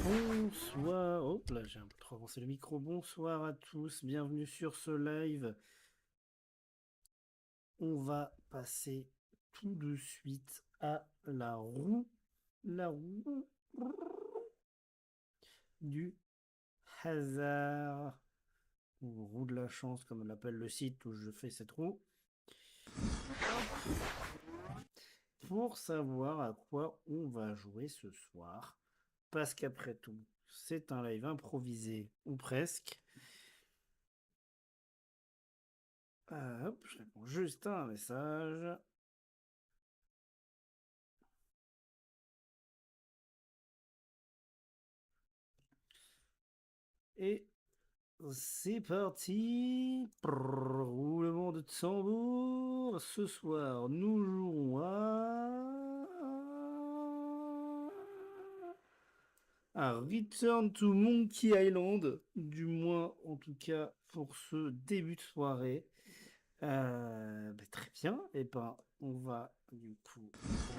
Bonsoir. Hop là, j'ai un peu trop avancé le micro. Bonsoir à tous. Bienvenue sur ce live. On va passer tout de suite à la roue. La roue du hasard. Ou roue de la chance, comme l'appelle le site où je fais cette roue. Pour savoir à quoi on va jouer ce soir. Parce qu'après tout, c'est un live improvisé, ou presque. Hop, je réponds juste à un message. Et c'est parti. Roulement de tambour. Ce soir, nous jouons à Return to Monkey Island. Du moins, en tout cas, pour ce début de soirée. Très bien. Et ben, on va du coup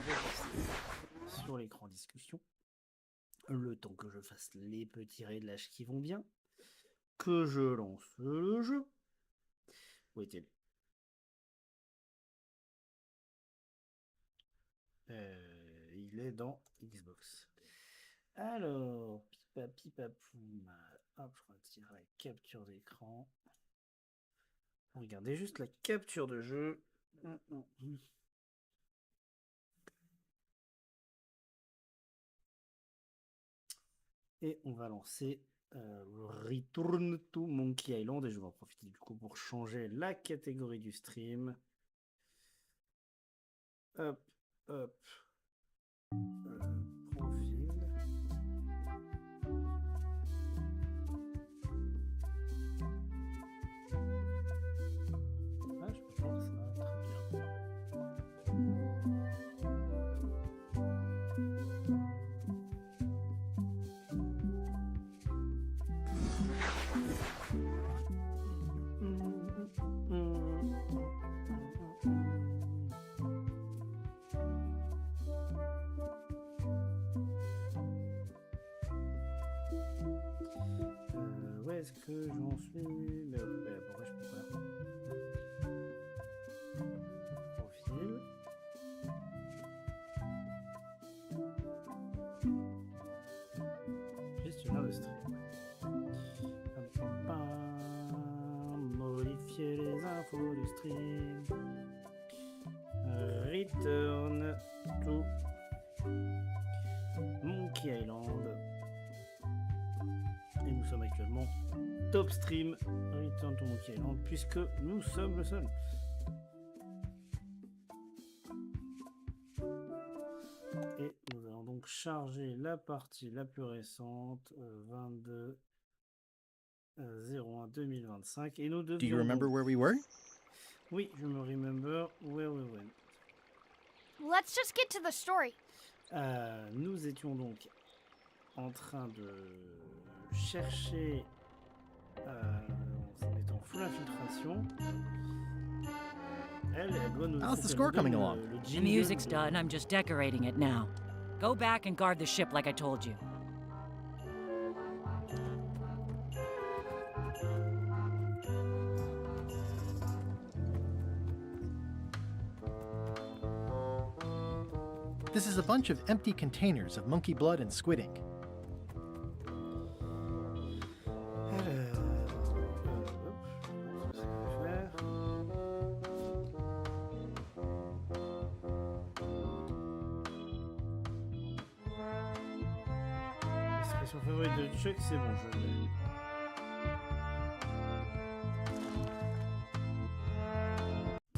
repasser sur l'écran discussion. Le temps que je fasse les petits réglages qui vont bien. Que je lance le jeu. Où est-il? Il est dans Xbox. Alors, pipa pipa poum. Hop, je retire la capture d'écran. Regardez juste la capture de jeu. Et on va lancer Return to Monkey Island. Et je vais en profiter du coup pour changer la catégorie du stream. Hop, hop. Profil. Ah, je peux voir ça. Très bien. Où est-ce que j'en suis? Mais pourquoi je peux pas? Profil. Gestionnaire de stream. Modifier les infos du stream. Return to Monkey Island. Et nous sommes actuellement top stream Return to Monkey Island puisque nous sommes le seul. Et nous allons donc charger la partie la plus récente, 22 01 2025. Et nous devions. Do you remember where we were? Oui, je me remember where we went. Let's just get to the story. Nous étions donc en train de chercher. On est en full infiltration. Elle doit nous. How's the score coming along? The music's done. I'm just decorating it now. Go back and guard the ship like I told you. This is a bunch of empty containers of monkey blood and squid ink. Expression favorite de Chuck, c'est bon, je l'ai.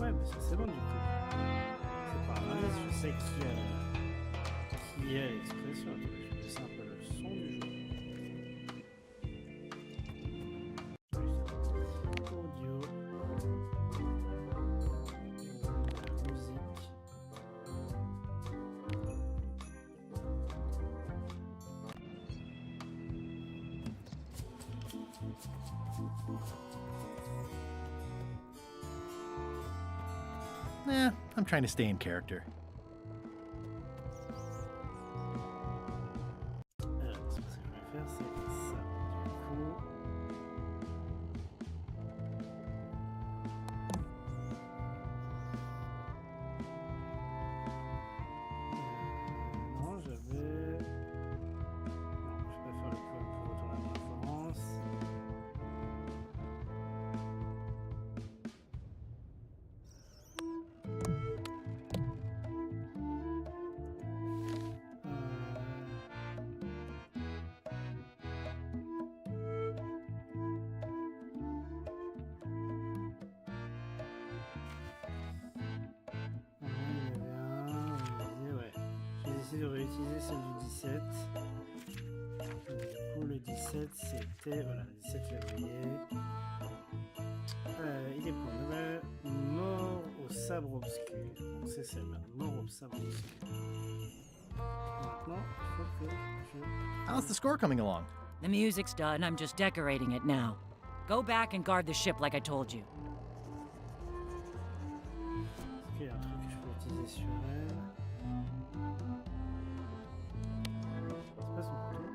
Ouais, mais ça c'est bon du coup. C'est pas un indice, je sais qui a l'expression. Attendez, je vais baisser un peu le son du jeu. Audio. Musique. I'm trying to stay in character. C'est ce que je vais décidé de réutiliser celle du 17. Du coup, le 17, c'était... Voilà, le 17 février. Il est pour nouvelle. Mort au sabre obscur. Donc c'est celle-là. Mort au sabre obscur. Maintenant, il faut que je... How's the score coming along? The music's done. I'm just decorating it now. Go back and guard the ship like I told you. Est-ce qu'il y a un truc que je peux utiliser sur elle? C'est pas son couteau.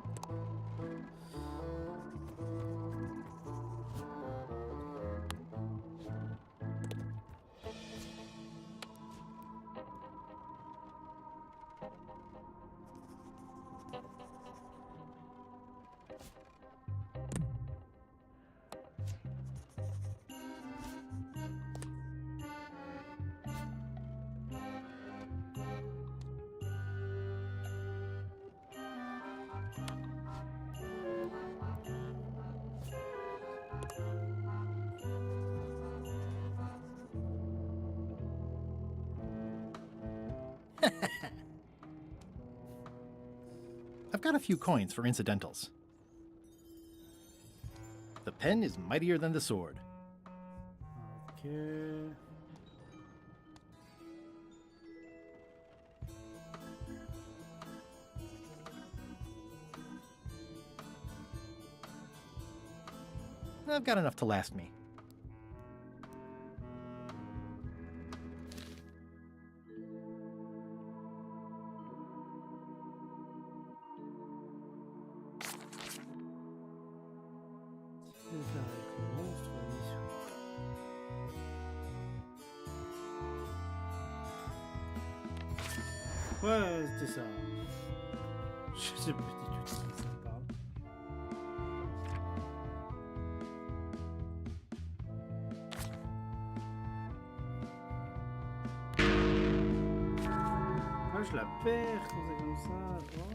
I've got a few coins for incidentals. The pen is mightier than the sword. Ok. I've got enough to last me. Je vais faire avec le monstre mission. Ouais, c'était ça. Je sais pas du tout de qui ça parle. Ah, je la perds quand c'est comme ça. Oh.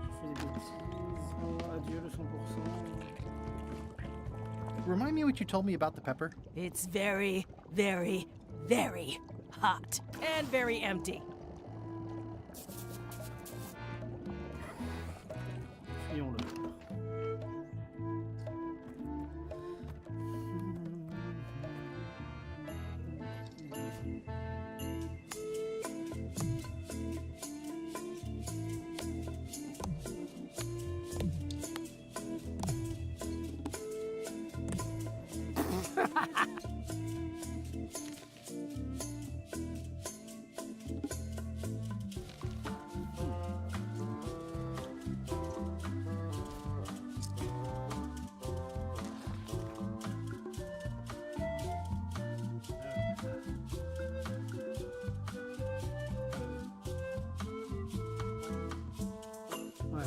Je fais des bêtises. Oh, adieu le 100%. Remind me what you told me about the pepper? It's very, very, very hot and very empty. Fuyons-le. Ouais.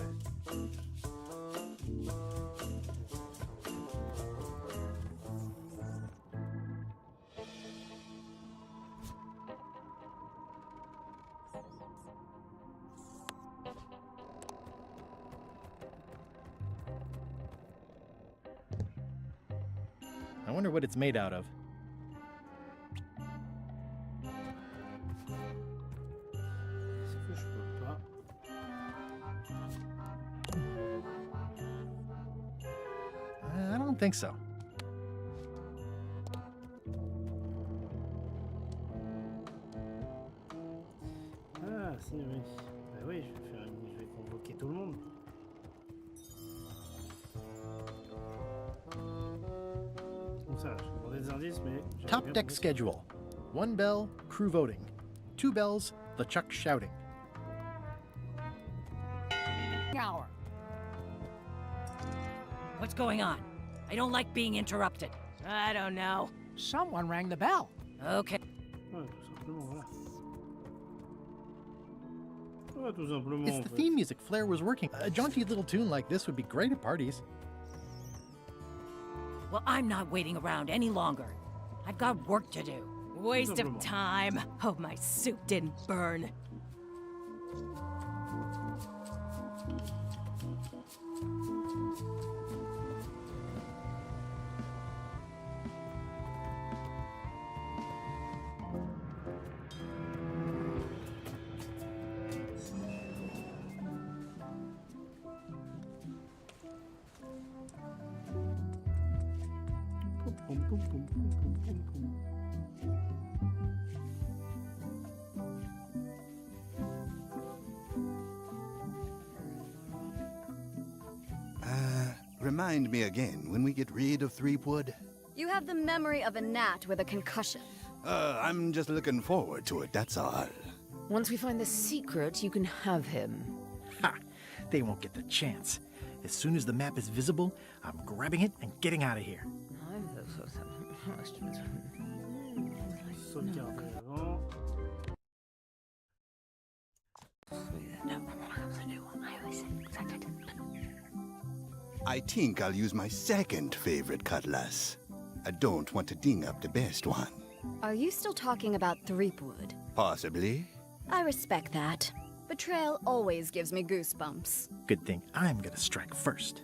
I wonder what it's made out of. Est-ce que je peux pas? I don't think so. Ah, si, oui. Bah oui, je vais convoquer tout le monde. Comme ça, je demandais des indices, mais... j'avais Top bien deck compris. schedule. 1 bell, crew voting. 2 bells, the Chuck shouting. Hour. What's going on? I don't like being interrupted. I don't know. Someone rang the bell. Okay. Ouais, tout simplement, voilà. Ouais, tout simplement, It's en the fait. theme music Flair was working. A jaunty little tune like this would be great at parties. Well, I'm not waiting around any longer. I've got work to do. Waste Simplement. of time. Hope my suit didn't burn. Poum, poum, poum, poum, poum, poum, poum. Remind me again when we get rid of Threepwood. You have the memory of a gnat with a concussion. I'm just looking forward to it, that's all. Once we find the secret, you can have him. Ha! They won't get the chance. As soon as the map is visible, I'm grabbing it and getting out of here. Sauvegarder avant. I think I'll use my second favorite cutlass. I don't want to ding up the best one. Are you still talking about Threepwood? Possibly. I respect that. Betrayal always gives me goosebumps. Good thing I'm gonna strike first.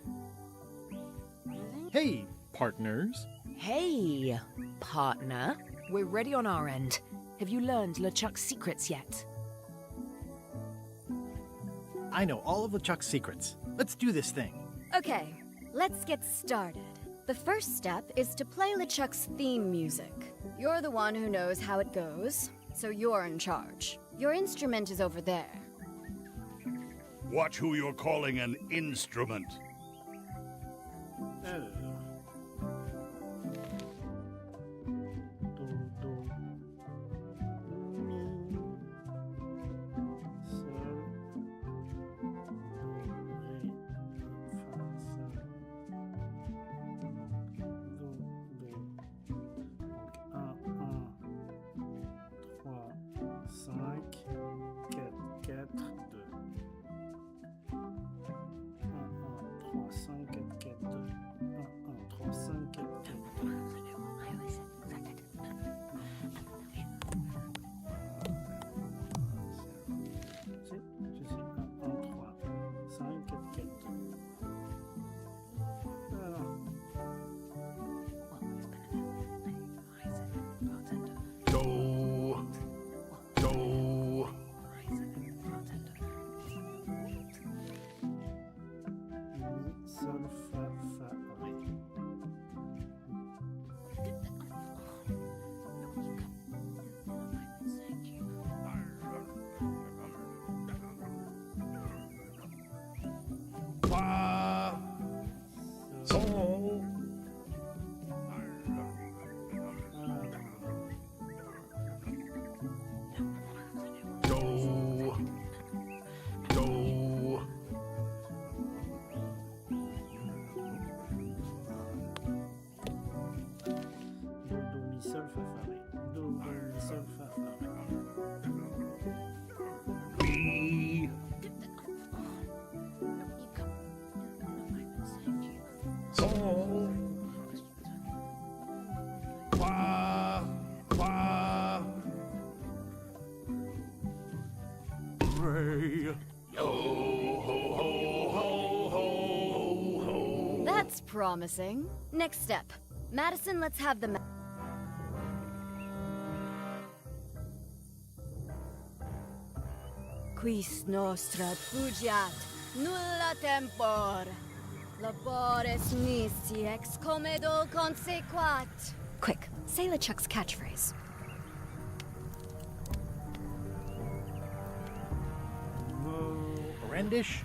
Hey, partners. Hey, partner. We're ready on our end. Have you learned LeChuck's secrets yet? I know all of LeChuck's secrets. Let's do this thing. Okay, let's get started. The first step is to play LeChuck's theme music. You're the one who knows how it goes, so you're in charge. Your instrument is over there. Watch who you're calling an instrument. Alors. Do, do. Mi. Sol. Do, ré. Fa, sol. Do, do. Donc 1, 3, 5, 4, 4, 2. 3, 5, 4, 4, 2. 3, 5, 4, 4. Je sais, 1, 3, 5, 4, 4, 2. Voilà. Do. Do. Mi, sol, fa, fa, ré. Fa. Sol. Do. Do. Do, do, mi, sol, fa, fa, ré. Do, do, mi, sol, fa, fa, ré. Mi. Sol. Fa. Fa. Re. Yo ho ho ho ho ho. That's promising. Next step. Madison, let's have the map. Quis nostra fugiat, nulla tempor. Labores nisi ex comedo consequat. Quick, say LeChuck's catchphrase. Brandish.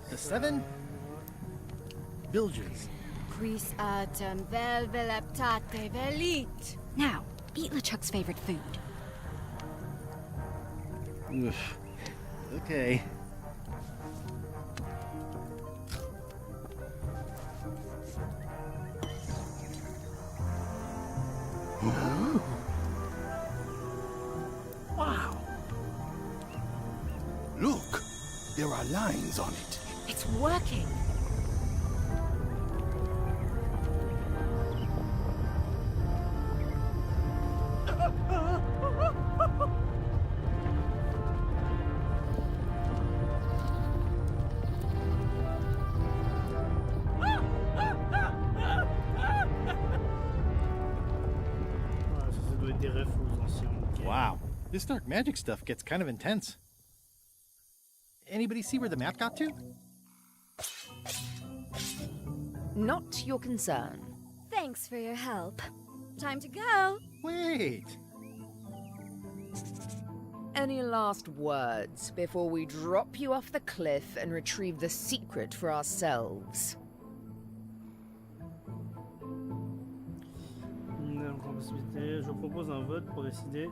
The 7. Bilges. Quis atem vel veleptate velit. Now, eat LeChuck's favorite food. Oof. Okay. Wow. Look, there are lines on it. It's working. Voilà, ça doit être des refs aux anciens. Ok. Wow. This dark magic stuff gets kind of intense. Anybody see where the map got to? Not your concern. Thanks for your help. Time to go. Wait! Any last words before we drop you off the cliff and retrieve the secret for ourselves? Je propose un vote pour décider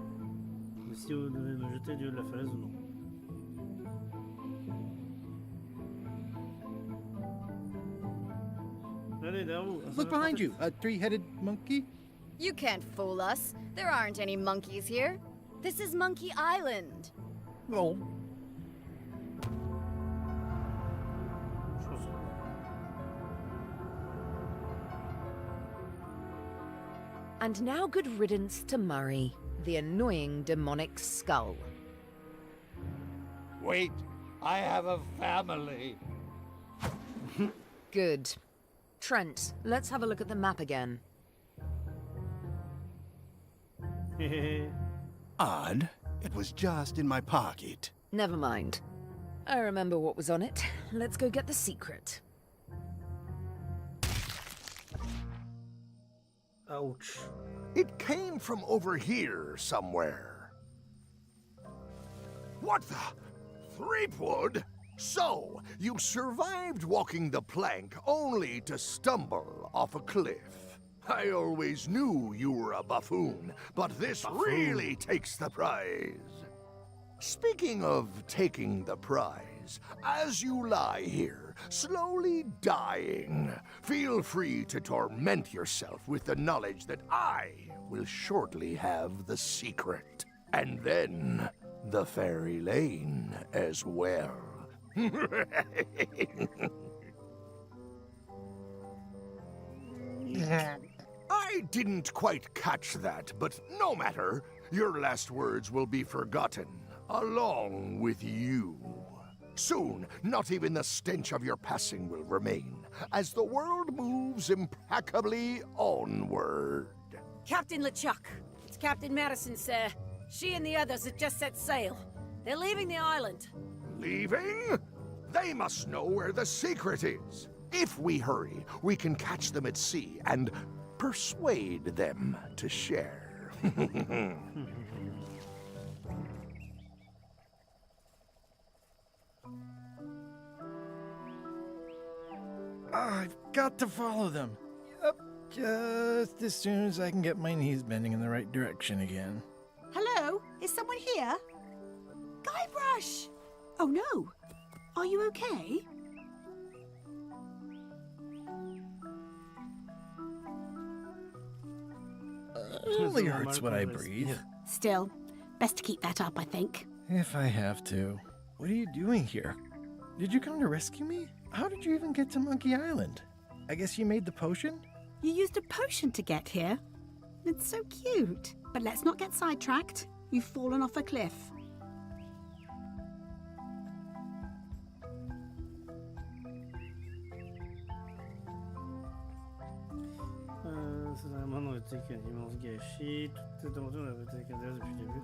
si vous devez me jeter du haut de la falaise ou non. Allez, derrière vous. Look behind you, a three-headed monkey. You can't fool us. There aren't any monkeys here. This is Monkey Island. Oh. And now good riddance to Murray, the annoying demonic skull. Wait, I have a family. Good. Trent, let's have a look at the map again. Odd. It was just in my pocket. Never mind. I remember what was on it. Let's go get the secret. Ouch. It came from over here somewhere. What the? Threepwood? So, you survived walking the plank only to stumble off a cliff. I always knew you were a buffoon, but this really takes the prize. Speaking of taking the prize, as you lie here, slowly dying, feel free to torment yourself with the knowledge that I will shortly have the secret. And then, the fairy lane as well. I didn't quite catch that, but no matter. Your last words will be forgotten, along with you. Soon, not even the stench of your passing will remain, as the world moves impeccably onward. Captain LeChuck, it's Captain Madison, sir. She and the others have just set sail. They're leaving the island. Leaving? They must know where the secret is. If we hurry, we can catch them at sea and persuade them to share. I've got to follow them. Yep, just as soon as I can get my knees bending in the right direction again. Hello? Is someone here? Guybrush! Oh no! Are you okay? It only hurts when I breathe. Still, best to keep that up, I think. If I have to. What are you doing here? Did you come to rescue me? How did you even get to Monkey Island? I guess you made the potion? You used a potion to get here? It's so cute. But let's not get sidetracked. You've fallen off a cliff. C'est un moment où t'es qu'un immense gâchis. Toutes tes aventures avaient été candidates depuis le début.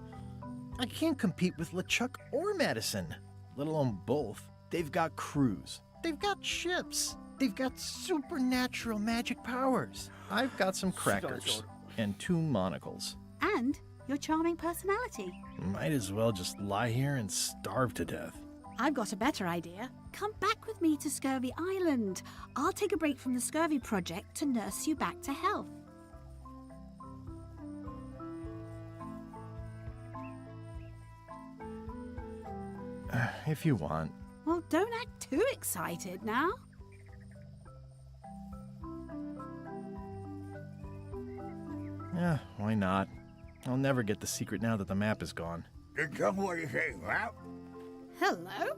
I can't compete with LeChuck or Madison, let alone both. They've got crews. They've got ships. They've got supernatural magic powers. I've got some crackers and 2 monocles. And your charming personality. Might as well just lie here and starve to death. I've got a better idea. Come back with me to Scurvy Island. I'll take a break from the Scurvy Project to nurse you back to health. If you want. Well, don't act too excited now. Yeah, why not? I'll never get the secret now that the map is gone. What do you say, Ralph? Hello?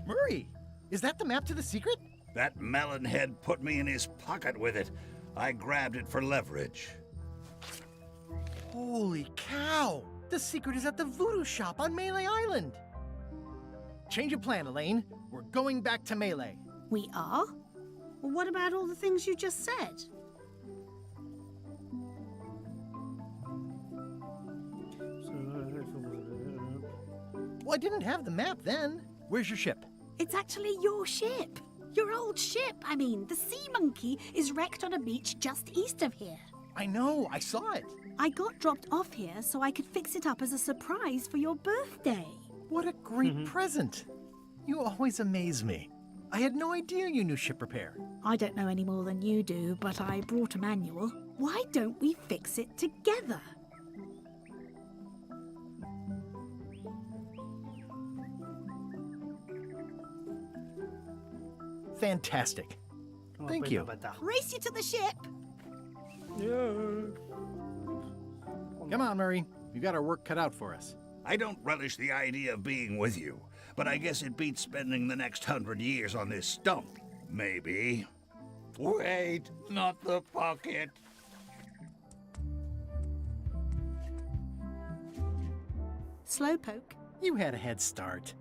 Murray, is that the map to the secret? That melonhead put me in his pocket with it. I grabbed it for leverage. Holy cow! The secret is at the voodoo shop on Melee Island. Change of plan, Elaine. We're going back to Melee. We are? Well, what about all the things you just said? Well, I didn't have the map then. Where's your ship? It's actually your ship. Your old ship, I mean. The Sea Monkey is wrecked on a beach just east of here. I know, I saw it. I got dropped off here so I could fix it up as a surprise for your birthday. What a great present. You always amaze me. I had no idea you knew ship repair. I don't know any more than you do, but I brought a manual. Why don't we fix it together? Fantastic. On va Thank pas être you. un bâtard. Race you to the ship! Come on, Murray. You got our work cut out for us. I don't relish the idea of being with you, but I guess it beats spending the next 100 years on this stump. Maybe. Wait, not the pocket. Slowpoke. You had a head start.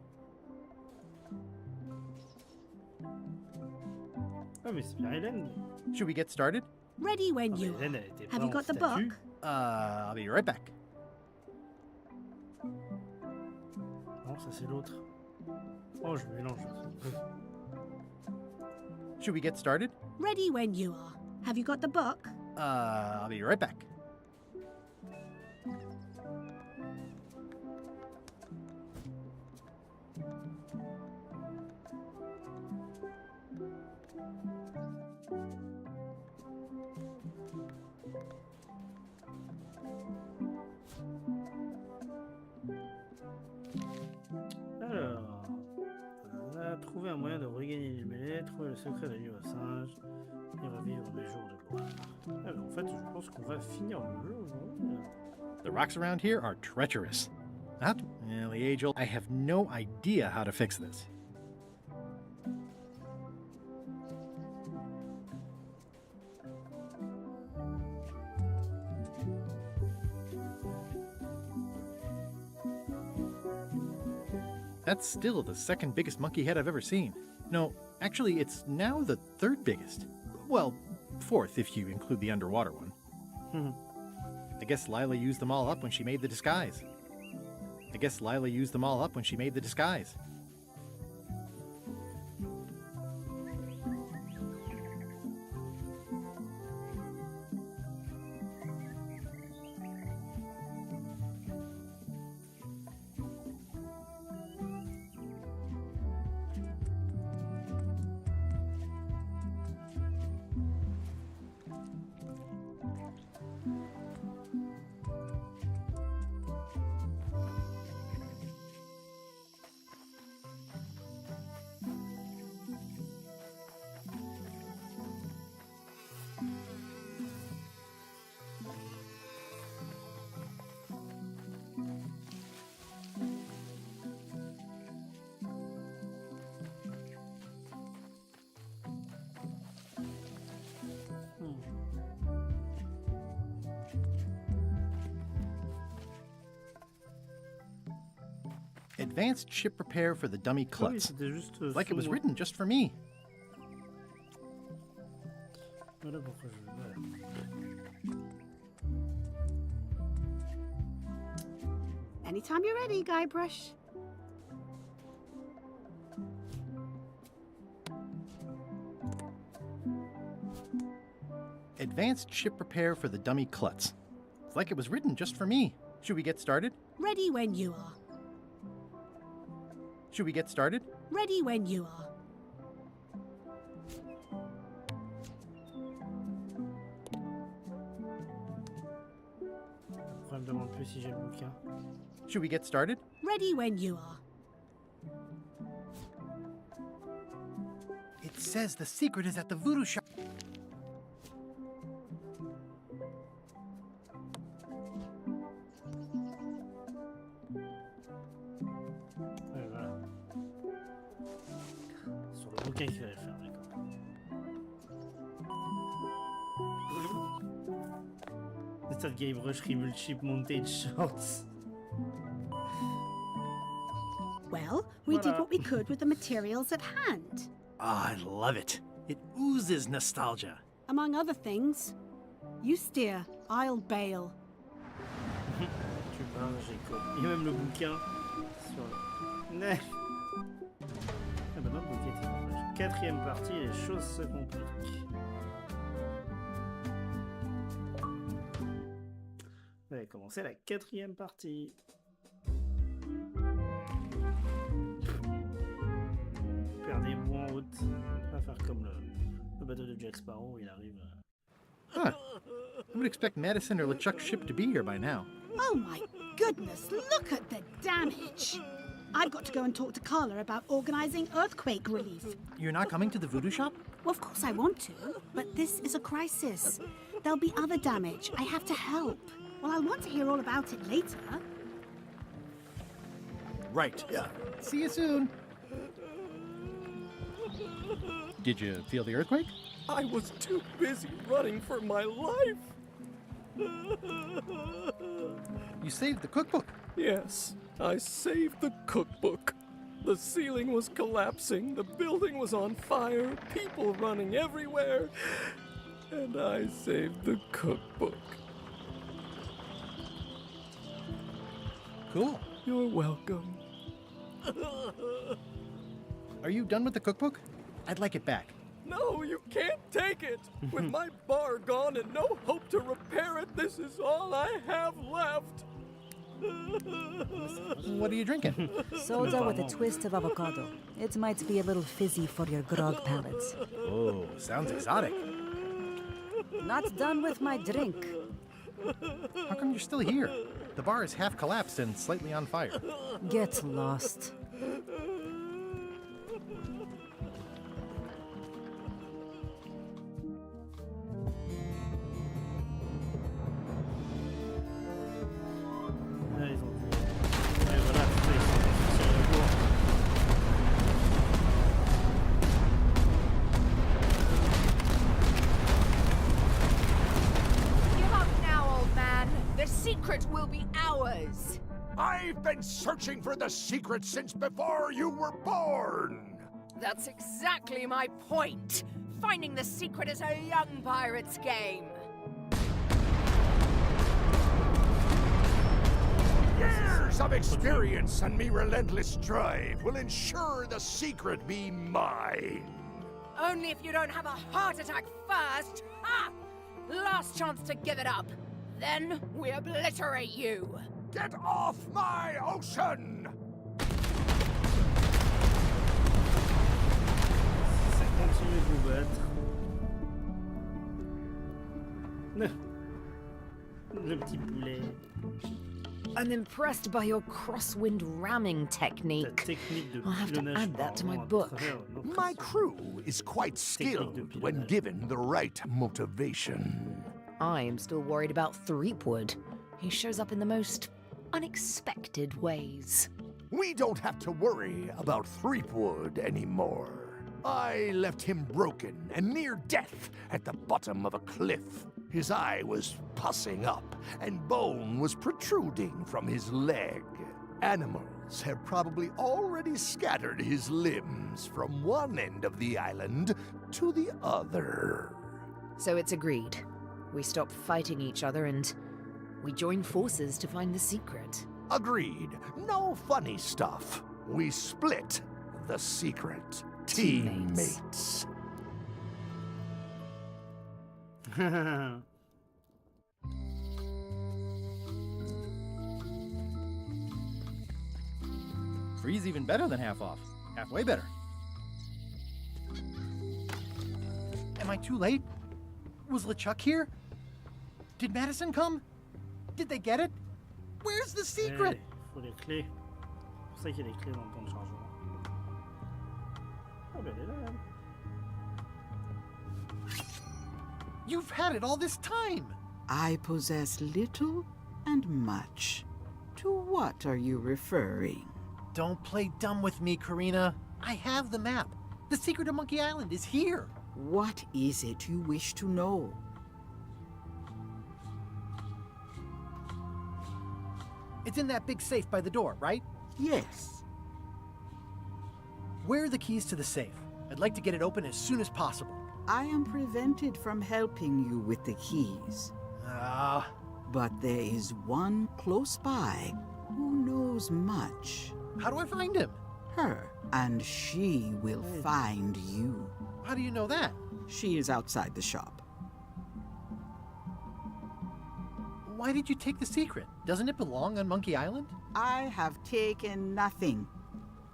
Ah, mais c'est bien Hélène. Should we get started? Ready when Ah, mais you Hélène, are. elle était Have pas you en got the statue. book? I'll be right back. Non, ça c'est l'autre. Oh, je mélange. Should we get started? Ready when you are. Have you got the book? I'll be right back. Alors, on a trouvé un moyen de regagner les mêlées, trouver le secret de la nuit au singe et revivre mes jours de gloire. Ah, mais en fait, je pense qu'on va finir le jeu aujourd'hui. The rocks around here are treacherous. The age old. I have no idea how to fix this. That's still the second biggest monkey head I've ever seen. No, actually, it's now the third biggest. Well, fourth if you include the underwater one. I guess Lila used them all up when she made the disguise. Advanced ship repair for the dummy Ah oui, klutz. c'était juste Like it sous was moi. written just for me. Voilà pourquoi je... Voilà. Anytime you're ready, Guybrush. Advanced ship repair for the dummy klutz. It's like it was written just for me. Should we get started? Ready when you are. Ready when you are. Après, elle me demande plus si j'ai le bouquin. Should we get started? Ready when you are. It says the secret is at the voodoo shop. Ouais, voilà. Sur le bouquin qu'il fallait faire, d'accord. C'est ça, Guybrush Remule Chip Montage Shorts. Well, we did Voilà. what we could with the materials at hand. Ah, I love it. It oozes nostalgia. Among other things, you steer, I'll bail. Tu parles, j'écoute. Il y a même le bouquin sur le... quatrième partie, les choses se compliquent. On va commencer la quatrième partie. Faire des bouts en route. On va faire comme le bateau de Jack Sparrow, il arrive. Huh. I would expect Madison or LeChuck's ship to be here by now. Oh my goodness, look at the damage! I've got to go and talk to Carla about organising earthquake relief. You're not coming to the voodoo shop? Well, of course I want to, but this is a crisis. There'll be other damage. I have to help. Well, I'll want to hear all about it later. Right. Yeah. See you soon. Did you feel the earthquake? I was too busy running for my life. You saved the cookbook. Yes, I saved the cookbook. The ceiling was collapsing, the building was on fire, people running everywhere, and I saved the cookbook. Cool. You're welcome. Are you done with the cookbook? I'd like it back. No, you can't take it. With my bar gone and no hope to repair it, this is all I have left. What are you drinking? Soda with a twist of avocado. It might be a little fizzy for your grog palates. Oh, sounds exotic. Not done with my drink. How come you're still here? The bar is half collapsed and slightly on fire. Get lost. Là, ils ont dû... Ouais, voilà, c'est ça, ils sont sur le bourg. Give up now, old man. The secret will be ours. I've been searching for the secret since before you were born! That's exactly my point. Finding the secret is a young pirate's game. Years of experience and me relentless drive will ensure the secret be mine. Only if you don't have a heart attack first. Ha! Last chance to give it up. Then we obliterate you. Get off my ocean! Ça continue de vous battre. Le petit poulet. I'm impressed by your crosswind ramming Ta technique. technique de I'll have to pilonnage add that to my par book. travers notre My sang. crew is quite skilled when given the right motivation. I am still worried about Threepwood. He shows up in the most unexpected ways. We don't have to worry about Threepwood anymore. I left him broken and near death at the bottom of a cliff. His eye was pussing up, and bone was protruding from his leg. Animals have probably already scattered his limbs from one end of the island to the other. So it's agreed. We stop fighting each other and we join forces to find the secret. Agreed. No funny stuff. We split the secret. Teammates. Free's even better than half off. Halfway better. Am I too late? Was LeChuck here? Did Madison come? Did they get it? Where's the secret? Il faut les clés. C'est pour ça qu'il y a des clés dans le temps de chargement. Ah ben elle est là, elle. You've had it all this time! I possess little and much. To what are you referring? Don't play dumb with me, Karina. I have the map. The secret of Monkey Island is here. What is it you wish to know? It's in that big safe by the door, right? Yes. Where are the keys to the safe? I'd like to get it open as soon as possible. I am prevented from helping you with the keys. But there is one close by who knows much. how do I find him? her, and she will find you. How do you know that? She is outside the shop. Why did you take the secret? Doesn't it belong on Monkey Island? I have taken nothing.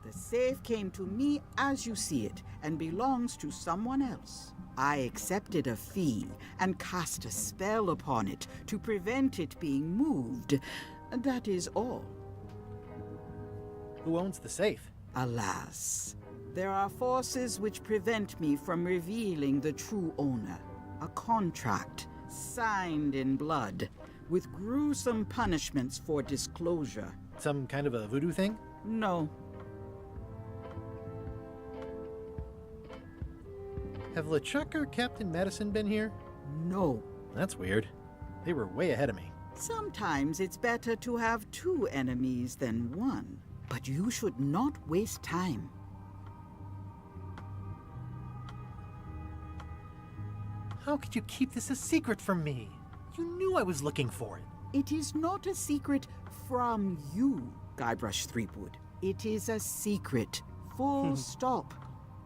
The safe came to me as you see it, and belongs to someone else. I accepted a fee and cast a spell upon it to prevent it being moved. That is all. Who owns the safe? Alas, there are forces which prevent me from revealing the true owner. A contract signed in blood, with gruesome punishments for disclosure. Some kind of a voodoo thing? No. Have LeChuck or Captain Madison been here? No. That's weird. They were way ahead of me. Sometimes it's better to have two enemies than one. But you should not waste time. How could you keep this a secret from me? You knew I was looking for it. It is not a secret from you, Guybrush Threepwood. It is a secret. Full stop.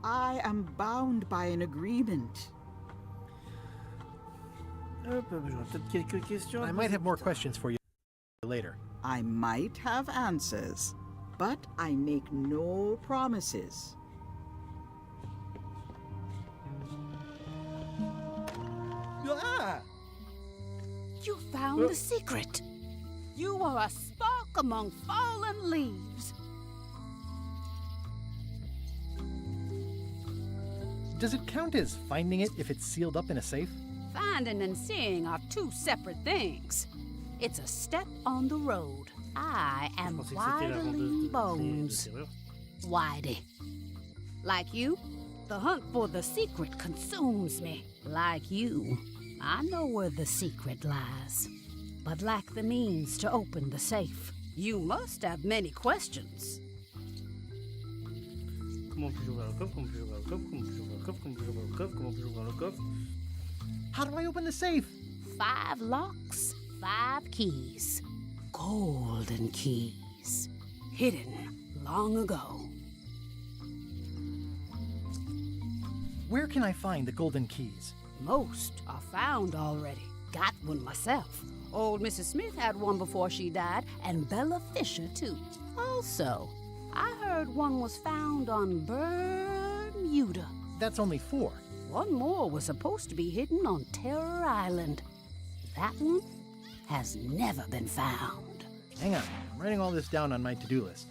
I am bound by an agreement. I might have more questions for you later. I might have answers, but I make no promises. Ah! You found the secret. You are a spark among fallen leaves. Does it count as finding it if it's sealed up in a safe? Finding and seeing are two separate things. It's a step on the road. I am Whitey Bones. Whitey. Like you, the hunt for the secret consumes me. Like you, I know where the secret lies, but lack the means to open the safe. You must have many questions. How do I open the safe? 5 locks, 5 keys. Golden keys. Hidden long ago. Where can I find the golden keys? Most are found already. Got one myself. Old Mrs. Smith had one before she died, and Bella Fisher, too. Also, I heard one was found on Bermuda. That's only 4. One more was supposed to be hidden on Terror Island. That one has never been found. Hang on, I'm writing all this down on my to-do list.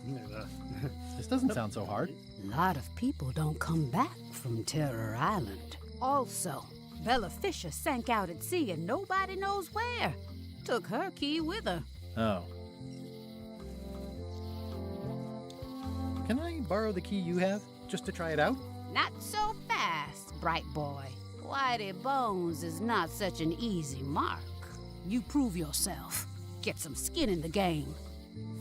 This doesn't sound so hard. A lot of people don't come back from Terror Island. Also, Bella Fisher sank out at sea and nobody knows where. Took her key with her. Oh. Can I borrow the key you have, just to try it out? Not so fast, bright boy. Whitey Bones is not such an easy mark. You prove yourself. Get some skin in the game.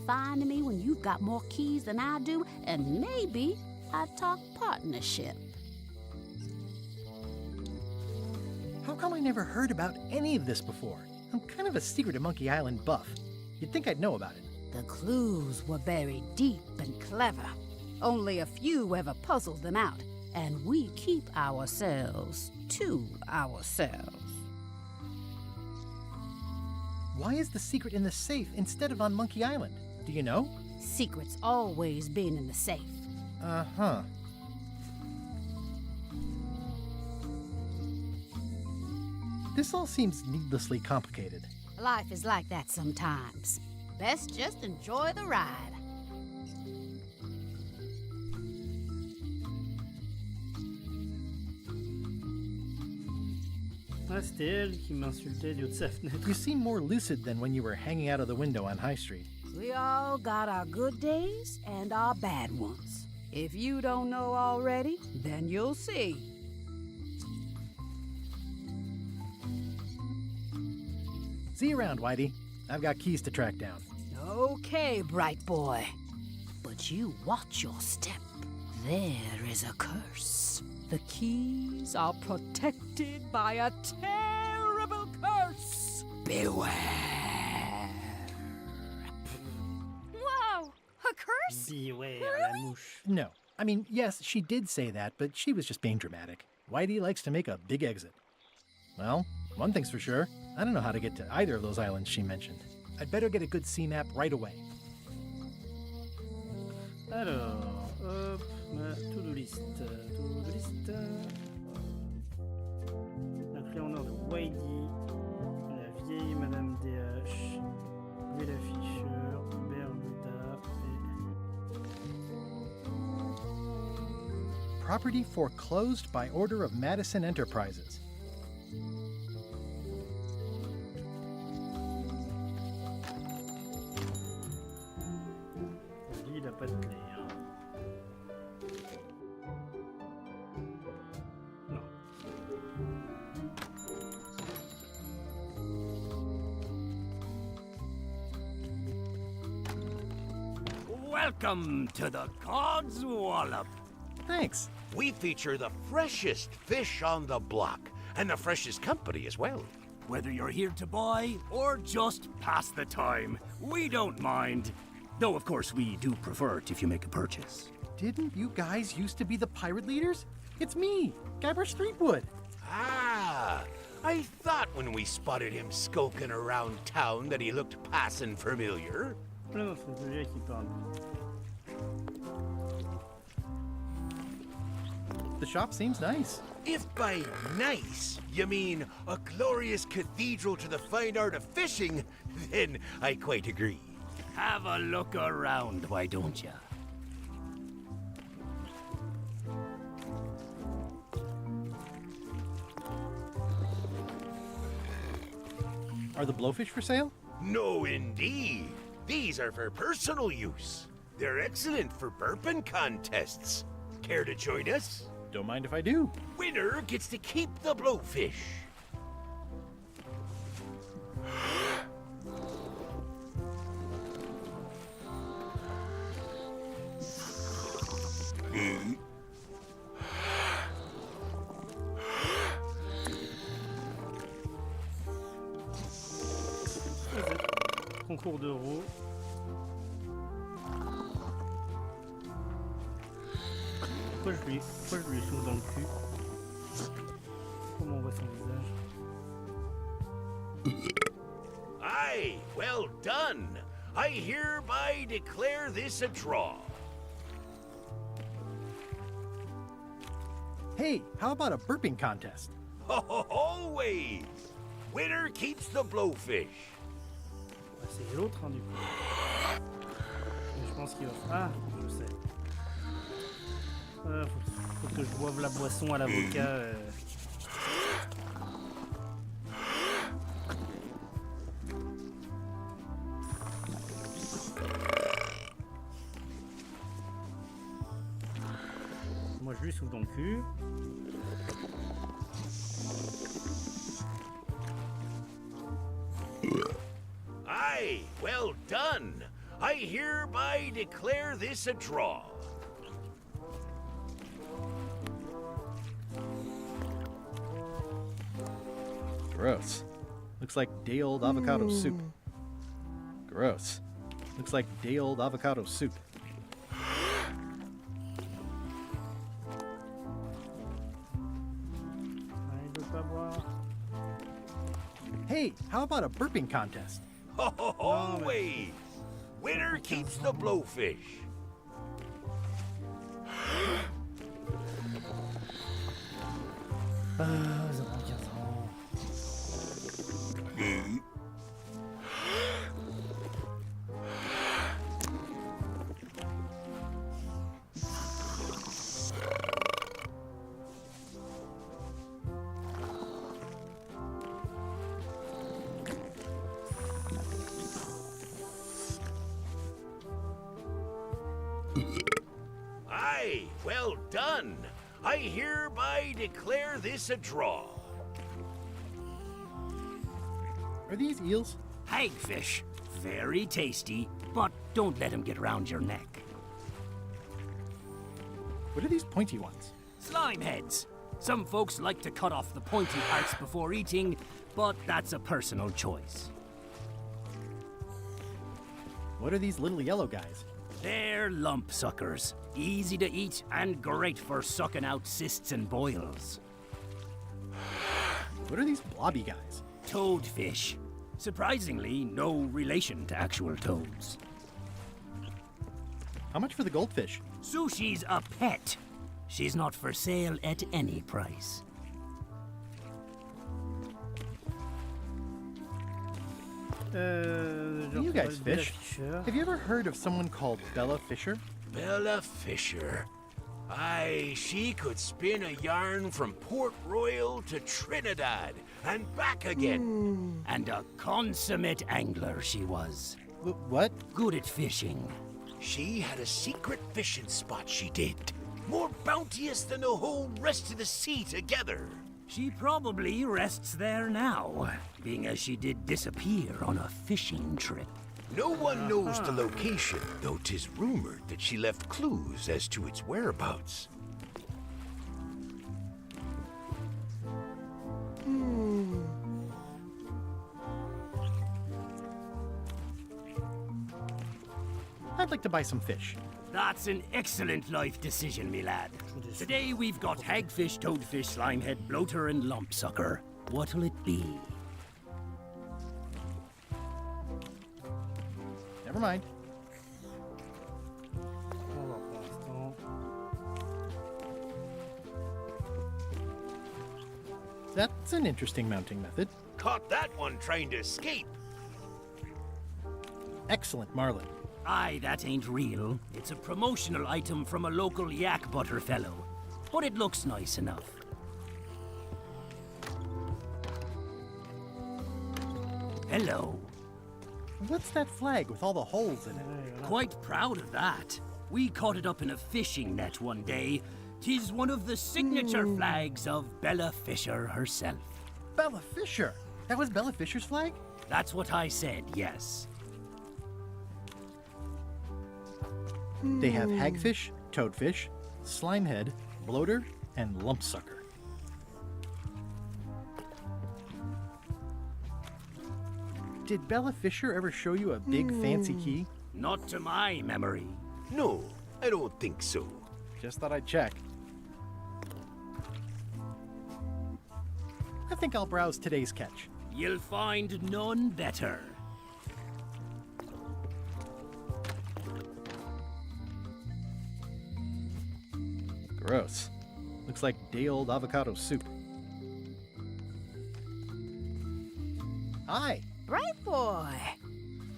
Find me when you've got more keys than I do, and maybe I'd talk partnership. How come I never heard about any of this before? I'm kind of a secret at Monkey Island buff. You'd think I'd know about it. The clues were buried deep and clever. Only a few ever puzzled them out, and we keep ourselves to ourselves. Why is the secret in the safe instead of on Monkey Island? Do you know? Secret's always been in the safe. Uh-huh. This all seems needlessly complicated. Life is like that sometimes. Best just enjoy the ride. Ah, c'était elle qui m'insultait du haut de sa fenêtre. You seem more lucid than when you were hanging out of the window on High Street. We all got our good days and our bad ones. If you don't know already, then you'll see. See you around, Whitey. I've got keys to track down. Okay, bright boy. But you watch your step. There is a curse. The keys are protected by a terrible curse. Beware. Whoa! A curse? this? Beware la mouche. No. I mean, yes, she did say that, but she was just being dramatic. Whitey likes to make a big exit. Well, one thing's for sure. I don't know how to get to either of those islands she mentioned. I'd better get a good sea map right away. Alors, hop, ma to-do list. La clé en or de Whitey, la vieille Madame DH, Bella Fisher, Bermuda Property foreclosed by order of Madison Enterprises. Lui, il a pas de clé. Hein. Non. Welcome to the God's Wallop. Thanks. We feature the freshest fish on the block, and the freshest company as well. Whether you're here to buy or just pass the time, we don't mind. Though, of course, we do prefer it if you make a purchase. Didn't you guys used to be the pirate leaders? It's me, Guybrush Threepwood. Ah, I thought when we spotted him skulking around town that he looked passing familiar. Non, c'est celui-là qui parle. The shop seems nice. If by nice you mean a glorious cathedral to the fine art of fishing, then I quite agree. Have a look around, why don't ya? Are the blowfish for sale? No, indeed. These are for personal use. They're excellent for burping contests. Care to join us? Don't mind if I do. Winner gets to keep the blowfish. Concours d'euros. Pourquoi je lui souffle dans le cul? Comment on voit son visage? Aye, well done. I hereby declare this a draw. Hey, how about a burping contest? Always. Winner keeps the blowfish. C'est l'autre, hein, du coup. Mais je pense qu'il va... Ah, je sais. Faut que je boive la boisson à l'avocat. Moi, je lui souffle dans le cul. Aye, well done. I hereby declare this a draw. Gross. Looks like day-old avocado soup. Gross. Looks like day-old avocado soup. Hey, how about a burping contest? Always. Winner keeps the blowfish. Ça prend 15 ans. Aye, well done. I hereby declare this a draw. Are these eels? Hagfish. Very tasty, but don't let him get round your neck. What are these pointy ones? Slime heads. Some folks like to cut off the pointy parts before eating, but that's a personal choice. What are these little yellow guys? They're lump suckers. Easy to eat and great for sucking out cysts and boils. What are these blobby guys? Toadfish. Surprisingly, no relation to actual toads. How much for the goldfish? Sushi's a pet. She's not for sale at any price. You guys fish? Have you ever heard of someone called Bella Fisher? Bella Fisher. Aye, she could spin a yarn from Port Royal to Trinidad and back again. And a consummate angler she was. What? Good at fishing. She had a secret fishing spot, she did. More bounteous than the whole rest of the sea together. She probably rests there now, being as she did disappear on a fishing trip. No one knows the location, though 'tis rumored that she left clues as to its whereabouts. I'd like to buy some fish. That's an excellent life decision, me lad. Today we've got hagfish, toadfish, slimehead, bloater, and lumpsucker. What'll it be? Never mind. That's an interesting mounting method. Caught that one trying to escape. Excellent marlin. Aye, that ain't real. It's a promotional item from a local yak butter fellow. But it looks nice enough. Hello. What's that flag with all the holes in it? Quite proud of that. We caught it up in a fishing net one day. 'Tis one of the signature flags of Bella Fisher herself. Bella Fisher? That was Bella Fisher's flag? That's what I said, yes. They have hagfish, toadfish, slimehead, bloater, and lumpsucker. Did Bella Fisher ever show you a big fancy key? Not to my memory. No, I don't think so. Just thought I'd check. I think I'll browse today's catch. You'll find none better. Gross. Looks like day-old avocado soup. Hi. Bright boy.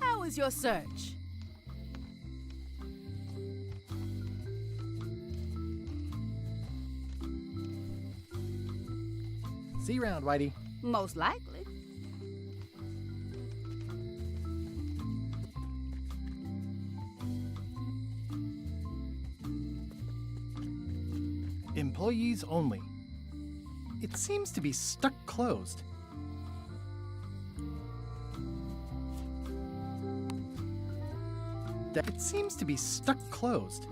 How was your search? See you around, Whitey. Most likely. Employees only. It seems to be stuck closed. It seems to be stuck closed.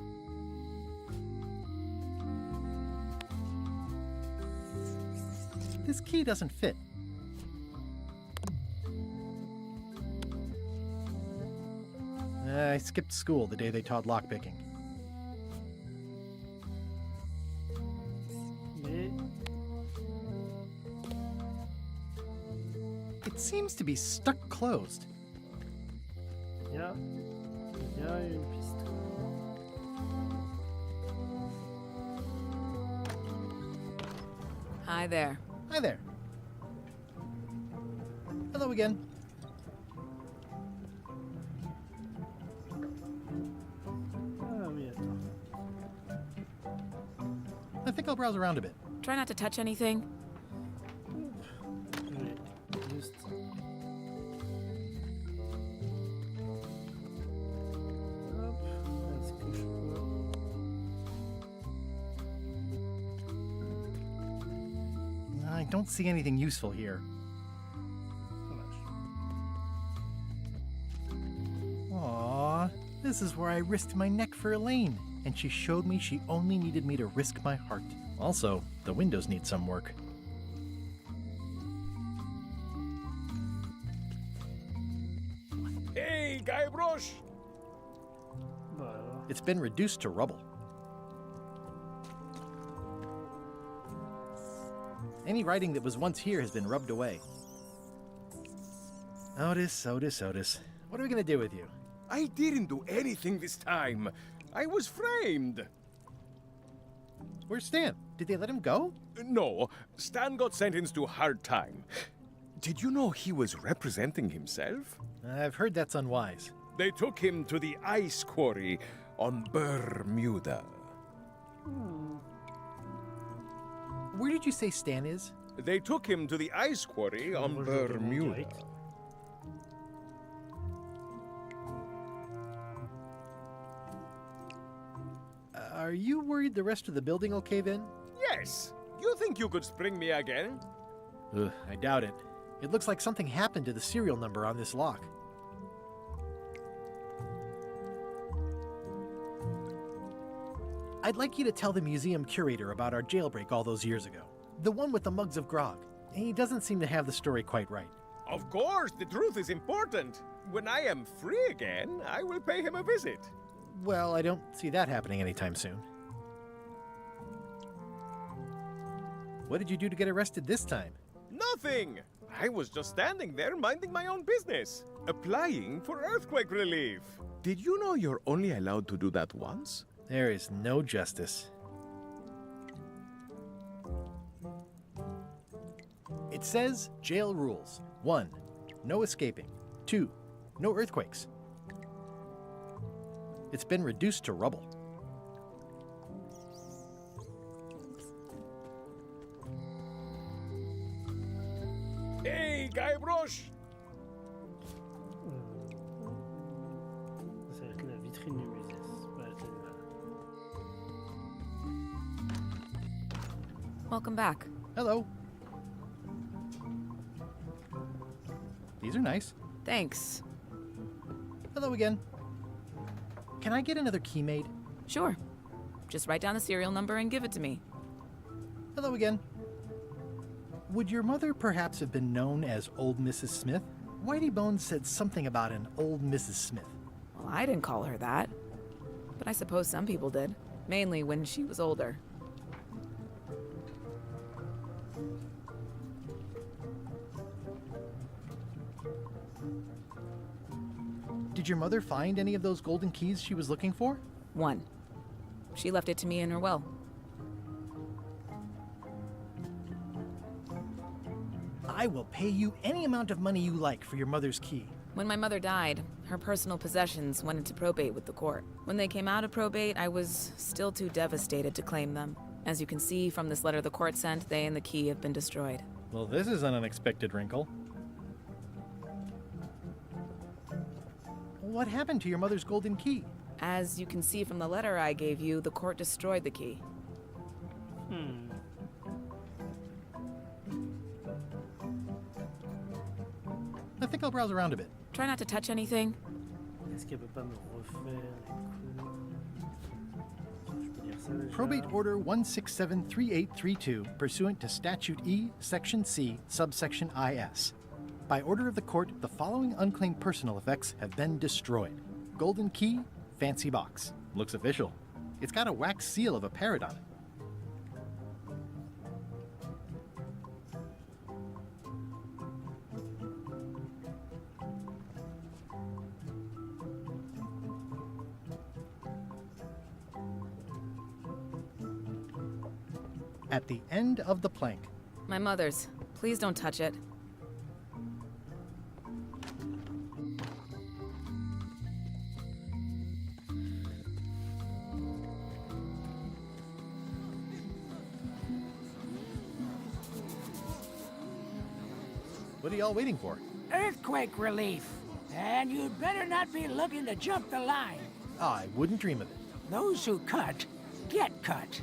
This key doesn't fit. I skipped school the day they taught lockpicking. It seems to be stuck closed. Yeah. Il y a une piste. Hi there. Hi there. Hello again. Ah oui, attends. I think I'll browse around a bit. Try not to touch anything. Oui, juste. Hop, est-ce que je peux... I don't see anything useful here. Aww, this is where I risked my neck for Elaine, and she showed me she only needed me to risk my heart. Also, the windows need some work. Hey, Guybrush! Bah alors. It's been reduced to rubble. Any writing that was once here has been rubbed away. Otis, Otis, Otis. What are we going to do with you? I didn't do anything this time. I was framed. Where's Stan? Did they let him go? No, Stan got sentenced to hard time. Did you know he was representing himself? I've heard that's unwise. They took him to the ice quarry on Bermuda. Where did you say Stan is? They took him to the ice quarry on Bermuda. Are you worried the rest of the building will cave in? Yes. You think you could spring me again? Ugh, I doubt it. It looks like something happened to the serial number on this lock. I'd like you to tell the museum curator about our jailbreak all those years ago. The one with the mugs of grog. He doesn't seem to have the story quite right. Of course, the truth is important. When I am free again, I will pay him a visit. Well, I don't see that happening anytime soon. What did you do to get arrested this time? Nothing! I was just standing there minding my own business, applying for earthquake relief. Did you know you're only allowed to do that once? There is no justice. It says jail rules. 1. No escaping. 2. No earthquakes. It's been reduced to rubble. Hey, Guybrush! Ça va être la vitrine du musée. C'est pas la télé, là. Welcome back. Hello. These are nice. Thanks. Hello again. Can I get another key made? Sure. Just write down the serial number and give it to me. Hello again. Would your mother perhaps have been known as Old Mrs. Smith? Whitey Bones said something about an Old Mrs. Smith. Well, I didn't call her that. But I suppose some people did. Mainly when she was older. Did your mother find any of those golden keys she was looking for? 1. She left it to me in her will. I will pay you any amount of money you like for your mother's key. When my mother died, her personal possessions went into probate with the court. When they came out of probate, I was still too devastated to claim them. As you can see from this letter the court sent, they and the key have been destroyed. Well, this is an unexpected wrinkle. What happened to your mother's golden key? As you can see from the letter I gave you, the court destroyed the key. I think I'll browse around a bit. Try not to touch anything. Est-ce qu'elle peut pas me refaire les coups? Je peux dire ça déjà. Probate Order 1673832, pursuant to Statute E, Section C, subsection IS. By order of the court, the following unclaimed personal effects have been destroyed. Golden key, fancy box. Looks official. It's got a wax seal of a parrot on it. At the end of the plank. My mother's. Please don't touch it. What are y'all waiting for? Earthquake relief. And you'd better not be looking to jump the line. I wouldn't dream of it. Those who cut, get cut.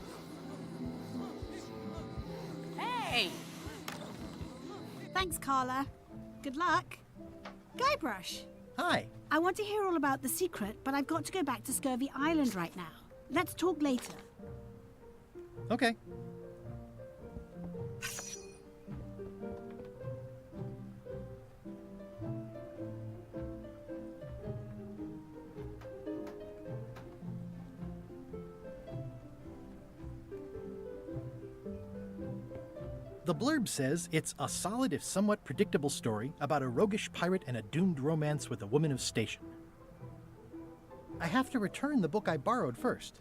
Hey! Thanks, Carla. Good luck. Guybrush. Hi. I want to hear all about the secret, but I've got to go back to Scurvy Island right now. Let's talk later. Okay. The blurb says it's a solid if somewhat predictable story about a roguish pirate and a doomed romance with a woman of station. I have to return the book I borrowed first.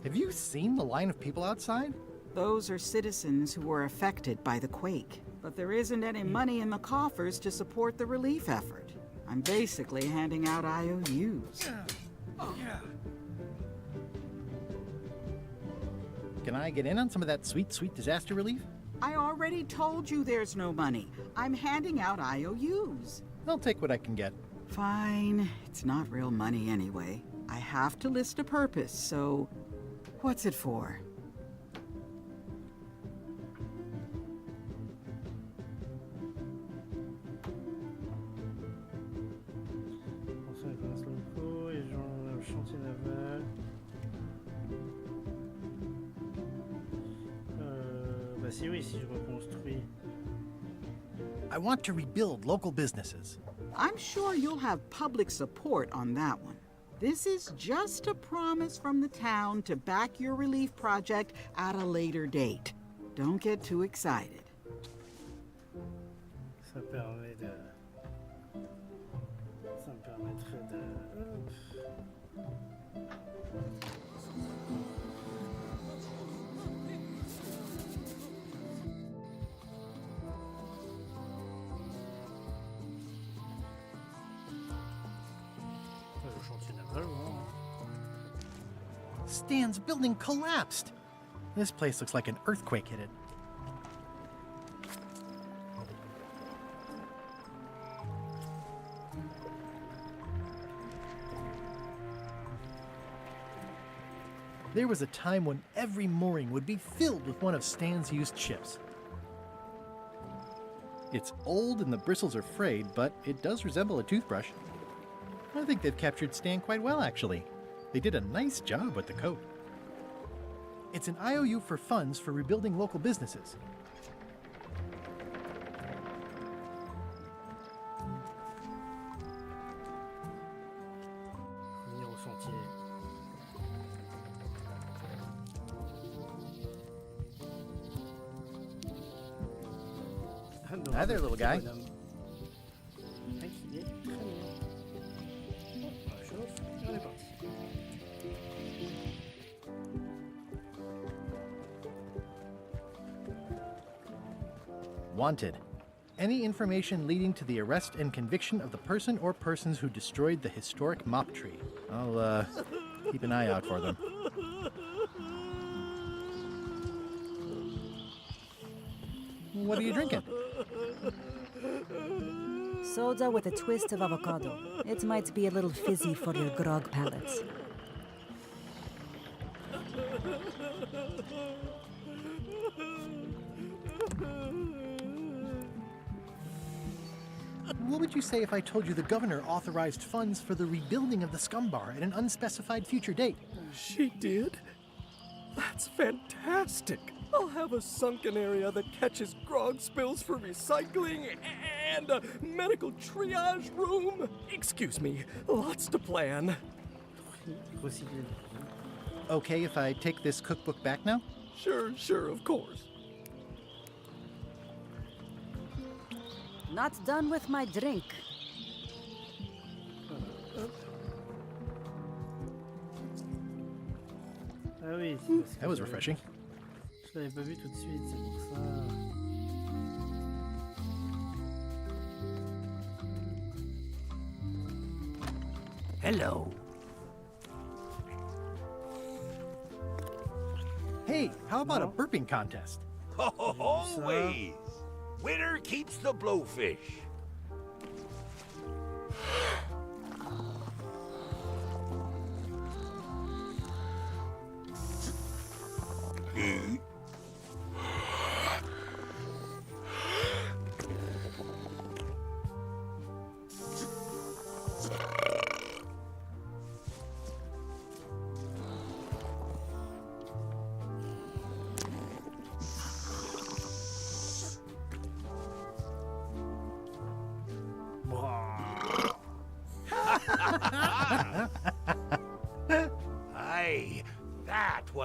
Have you seen the line of people outside? Those are citizens who were affected by the quake. But there isn't any money in the coffers to support the relief effort. I'm basically handing out IOUs. Can I get in on some of that sweet, sweet disaster relief? I already told you there's no money. I'm handing out IOUs. I'll take what I can get. Fine. It's not real money anyway. I have to list a purpose, so what's it for? I want to rebuild local businesses. I'm sure you'll have public support on that one. This is just a promise from the town to back your relief project at a later date. Don't get too excited. Ça me permettrait de... Stan's building collapsed. This place looks like an earthquake hit it. There was a time when every mooring would be filled with one of Stan's used ships. It's old and the bristles are frayed, but it does resemble a toothbrush. I think they've captured Stan quite well, actually. They did a nice job with the coat. It's an IOU for funds for rebuilding local businesses. Hi there, little guy. Wanted. Any information leading to the arrest and conviction of the person or persons who destroyed the historic mop tree. I'll, keep an eye out for them. What are you drinking? Soda with a twist of avocado. It might be a little fizzy for your grog palates. What would you say if I told you the governor authorized funds for the rebuilding of the scum bar at an unspecified future date? She did? That's fantastic. I'll have a sunken area that catches grog spills for recycling and a medical triage room. Excuse me, lots to plan. Okay if I take this cookbook back now? Sure, of course. Not done with my drink. Ah oui, that was refreshing. Je l'avais pas vu tout de suite, c'est pour ça. Hello. Hey, how about a burping contest? Always. Winner keeps the blowfish.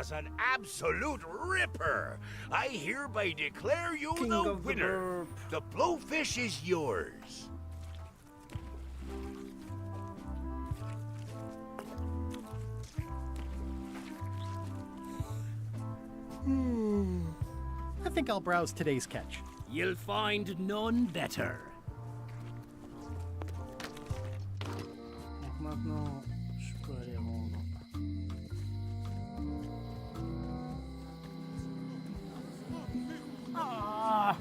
was an absolute ripper. I hereby declare you King the of the winner. burp. The blowfish is yours. I think I'll browse today's catch. You'll find none better. Donc maintenant, je peux aller rendre. Ah!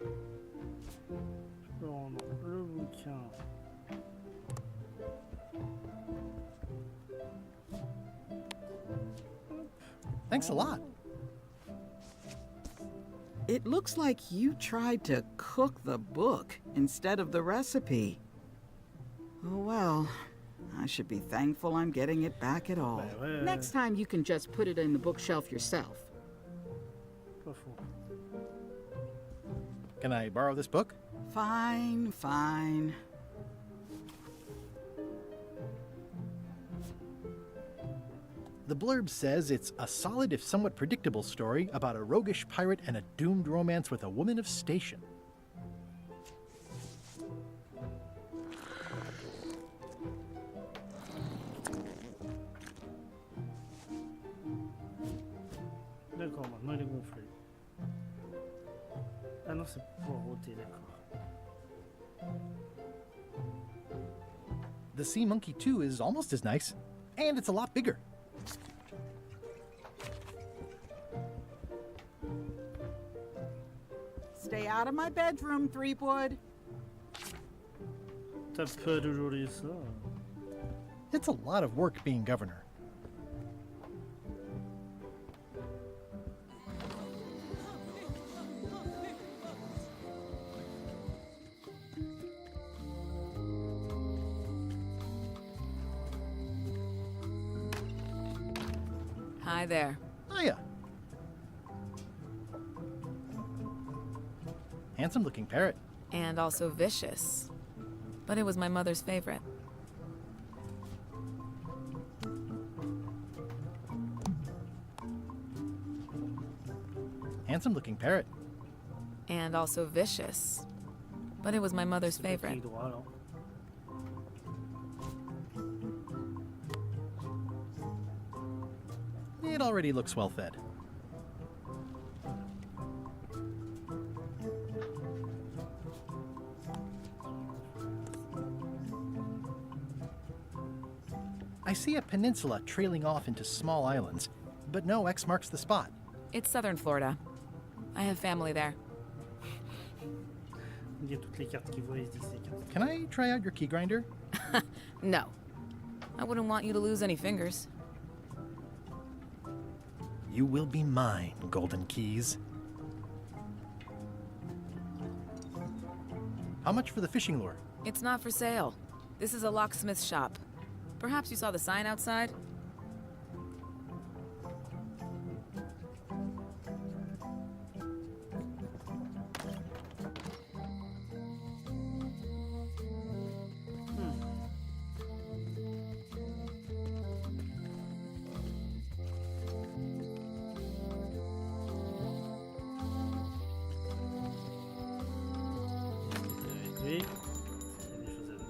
Je peux rendre le bouquin. Thanks a lot. It looks like you tried to cook the book instead of the recipe. Oh well, I should be thankful I'm getting it back at all. ouais. Next time you can just put it in the bookshelf yourself. Pas faux. Can I borrow this book? Fine, fine. The blurb says it's a solid if somewhat predictable story about a roguish pirate and a doomed romance with a woman of station. D'accord, maintenant il est gonflé. Ah non, c'est pour roter, d'accord. The Sea Monkey 2 is almost as nice, and it's a lot bigger. Stay out of my bedroom, Threepwood. T'as pas toujours dit ça. It's a lot of work being governor. Hi there. Hiya. Handsome looking parrot. And also vicious. But it was my mother's favorite. Handsome looking parrot. And also vicious. But it was my mother's favorite. Droit, alors. It already looks well fed. I see a peninsula trailing off into small islands, but no X marks the spot. It's southern Florida. I have family there. Il y a toutes les cartes qu'il voit, il se dit c'est cartes. Can I try out your key grinder? No. I wouldn't want you to lose any fingers. You will be mine, Golden Keys. How much for the fishing lure? It's not for sale. This is a locksmith shop. Perhaps you saw the sign outside?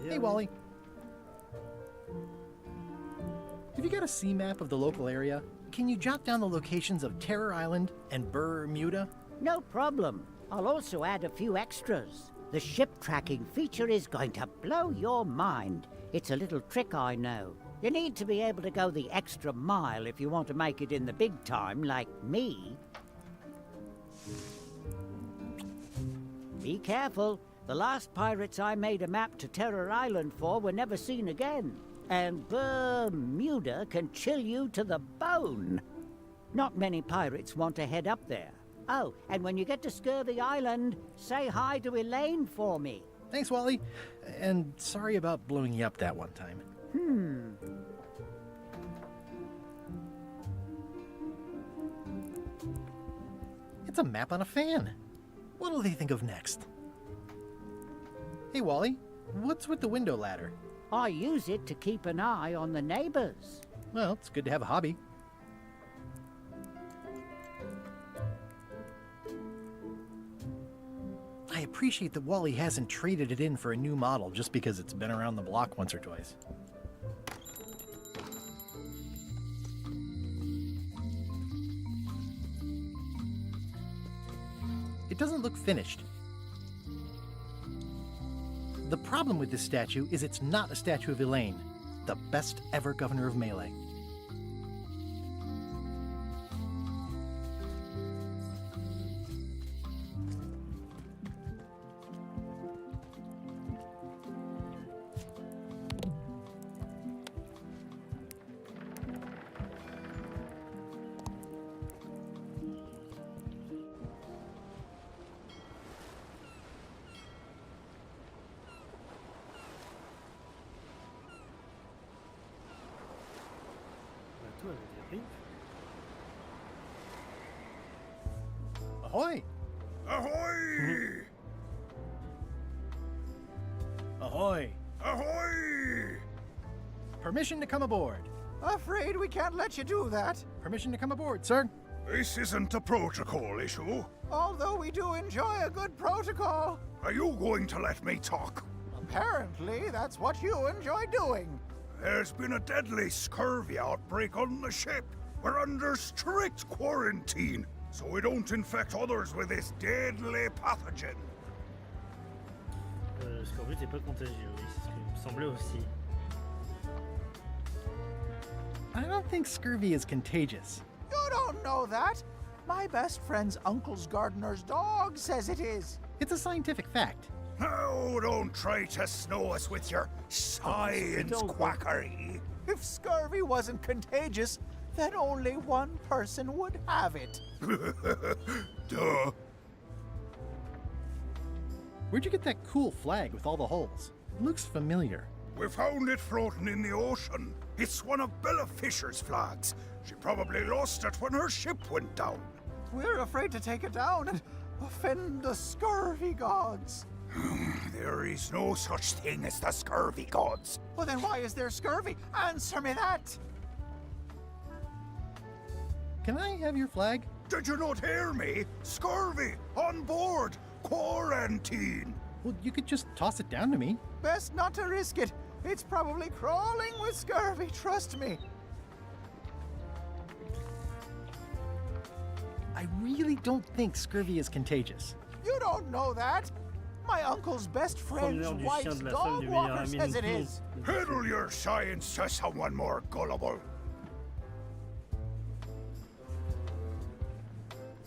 Hey, Wally. Have you got a sea map of the local area? Can you jot down the locations of Terror Island and Bermuda? No problem. I'll also add a few extras. The ship tracking feature is going to blow your mind. It's a little trick, I know. You need to be able to go the extra mile if you want to make it in the big time, like me. Be careful. The last pirates I made a map to Terror Island for were never seen again. And Bermuda can chill you to the bone. Not many pirates want to head up there. Oh, and when you get to Scurvy Island, say hi to Elaine for me. Thanks, Wally. And sorry about blowing you up that one time. It's a map on a fan. What'll they think of next? Hey, Wally, what's with the window ladder? I use it to keep an eye on the neighbors. Well, it's good to have a hobby. I appreciate that Wally hasn't traded it in for a new model just because it's been around the block once or twice. It doesn't look finished. The problem with this statue is it's not a statue of Elaine, the best ever governor of Melee. Ahoy! Ahoy! Ahoy! Ahoy! Permission to come aboard. Afraid we can't let you do that. Permission to come aboard, sir. This isn't a protocol issue. Although we do enjoy a good protocol. Are you going to let me talk? Apparently, that's what you enjoy doing. There's been a deadly scurvy outbreak on the ship. We're under strict quarantine, so we don't infect others with this deadly pathogen. Scorbut n'est pas contagieux, oui, c'est ce qui me semblait aussi. I don't think scurvy is contagious. You don't know that. My best friend's uncle's gardener's dog says it is. It's a scientific fact. Oh, don't try to snow us with your science quackery. If scurvy wasn't contagious, then only one person would have it. Duh. Where'd you get that cool flag with all the holes? It looks familiar. We found it floating in the ocean. It's one of Bella Fisher's flags. She probably lost it when her ship went down. We're afraid to take it down and offend the scurvy gods. There is no such thing as the scurvy gods. Well, then why is there scurvy? Answer me that! Can I have your flag? Did you not hear me? Scurvy! On board! Quarantine! Well, you could just toss it down to me. Best not to risk it. It's probably crawling with scurvy, trust me. I really don't think scurvy is contagious. You don't know that. My uncle's best friend's wife's dog walker says it is. Peddle your science to someone more gullible.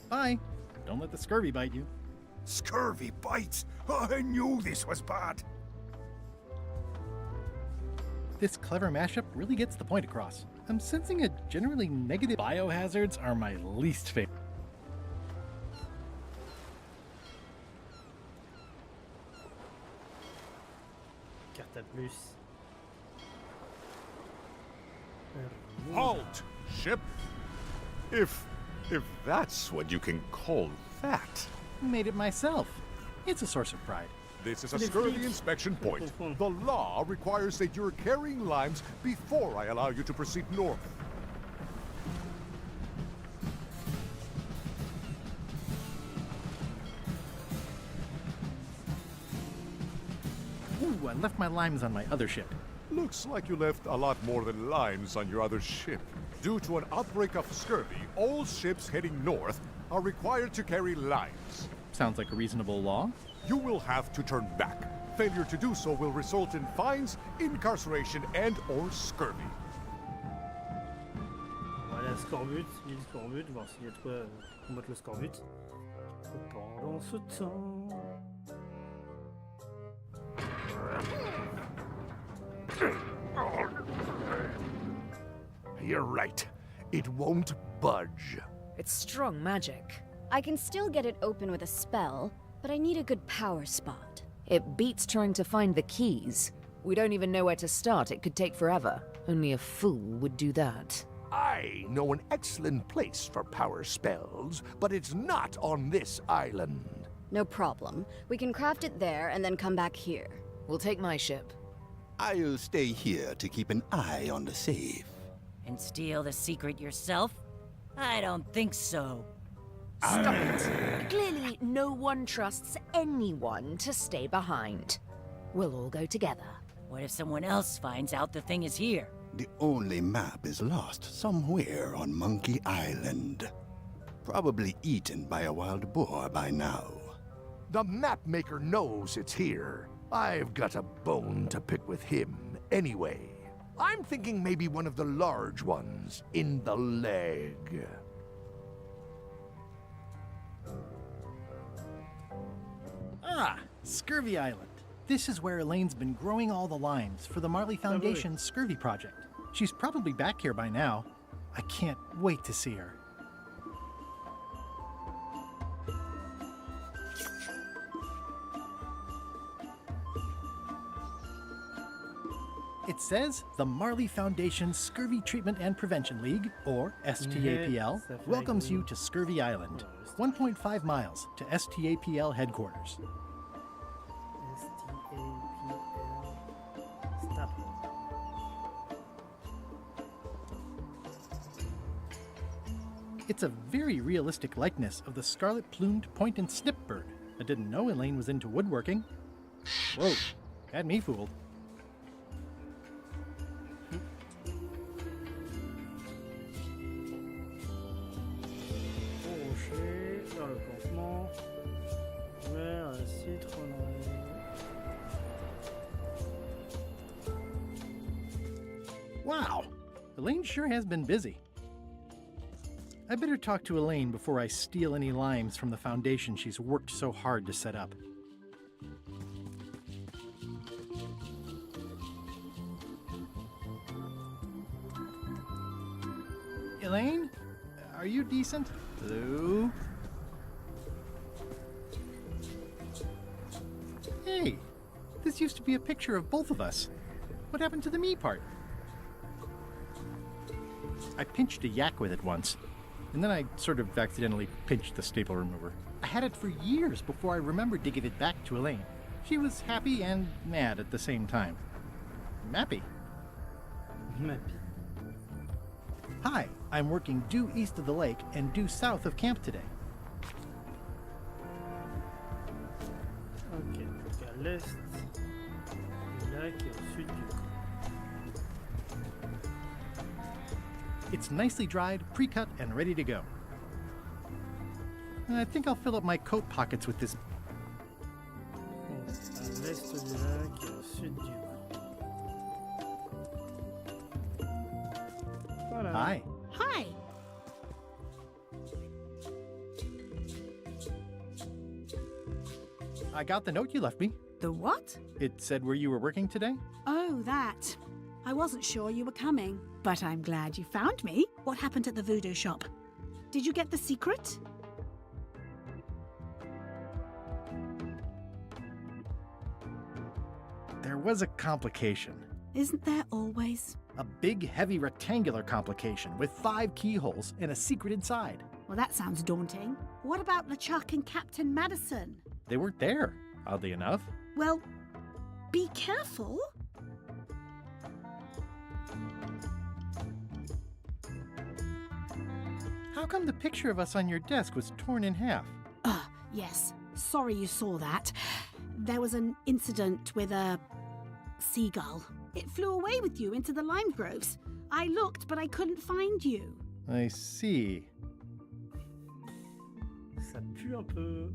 Bye. Don't let the scurvy bite you. Scurvy bites? I knew this was bad. This clever mashup really gets the point across. I'm sensing a generally negative. Biohazards are my least favorite. Carte à plus. Halt, ship. If that's what you can call that. Made it myself. It's a source of pride. This is a scurvy inspection point. The law requires that you're carrying limes before I allow you to proceed north. Ooh, I left my limes on my other ship. Looks like you left a lot more than limes on your other ship. Due to an outbreak of scurvy, all ships heading north are required to carry limes. Sounds like a reasonable law. You will have to turn back. Failure to do so will result in fines, incarceration, and/or scurvy. Voilà, scorbut, il y a le scorbut, voir s'il y a de quoi combattre le scorbut. Pendant ce temps... You're right. It won't budge. It's strong magic. I can still get it open with a spell, but I need a good power spot. It beats trying to find the keys. We don't even know where to start. It could take forever. Only a fool would do that. I know an excellent place for power spells, but it's not on this island. No problem. We can craft it there and then come back here. We'll take my ship. I'll stay here to keep an eye on the safe. And steal the secret yourself? I don't think so. Stop it. Clearly, no one trusts anyone to stay behind. We'll all go together. What if someone else finds out the thing is here? The only map is lost somewhere on Monkey Island. Probably eaten by a wild boar by now. The map maker knows it's here. I've got a bone to pick with him anyway. I'm thinking maybe one of the large ones in the leg. Ah, Scurvy Island. This is where Elaine's been growing all the limes for the Marley Foundation's Scurvy project. She's probably back here by now. I can't wait to see her. It says the Marley Foundation Scurvy Treatment and Prevention League, or STAPL, welcomes you to Scurvy Island, 1.5 miles to STAPL headquarters. It's a very realistic likeness of the scarlet-plumed point and snip bird. I didn't know Elaine was into woodworking. Whoa, had me fooled. Wow, Elaine sure has been busy. I better talk to Elaine before I steal any limes from the foundation she's worked so hard to set up. Elaine? Are you decent? Hello? Hey, this used to be a picture of both of us. What happened to the me part? I pinched a yak with it once, and then I sort of accidentally pinched the staple remover. I had it for years before I remembered to give it back to Elaine. She was happy and mad at the same time. Mappy. Mappy. Hi, I'm working due east of the lake and due south of camp today. Ok, donc à l'est du lac et au sud du camp. It's nicely dried, pre-cut, and ready to go. I think I'll fill up my coat pockets with this. Donc, à l'est du lac et au sud du camp. Voilà. Hi. Hi. I got the note you left me. The what? It said where you were working today. Oh, that. I wasn't sure you were coming, but I'm glad you found me. What happened at the voodoo shop? Did you get the secret? There was a complication. Isn't there always? A big, heavy rectangular complication with 5 keyholes and a secret inside. Well, that sounds daunting. What about LeChuck and Captain Madison? They weren't there, oddly enough. Well, be careful. How come the picture of us on your desk was torn in half? Yes. Sorry you saw that. There was an incident with a seagull. It flew away with you into the lime groves. I looked, but I couldn't find you. I see. Ça pue un peu.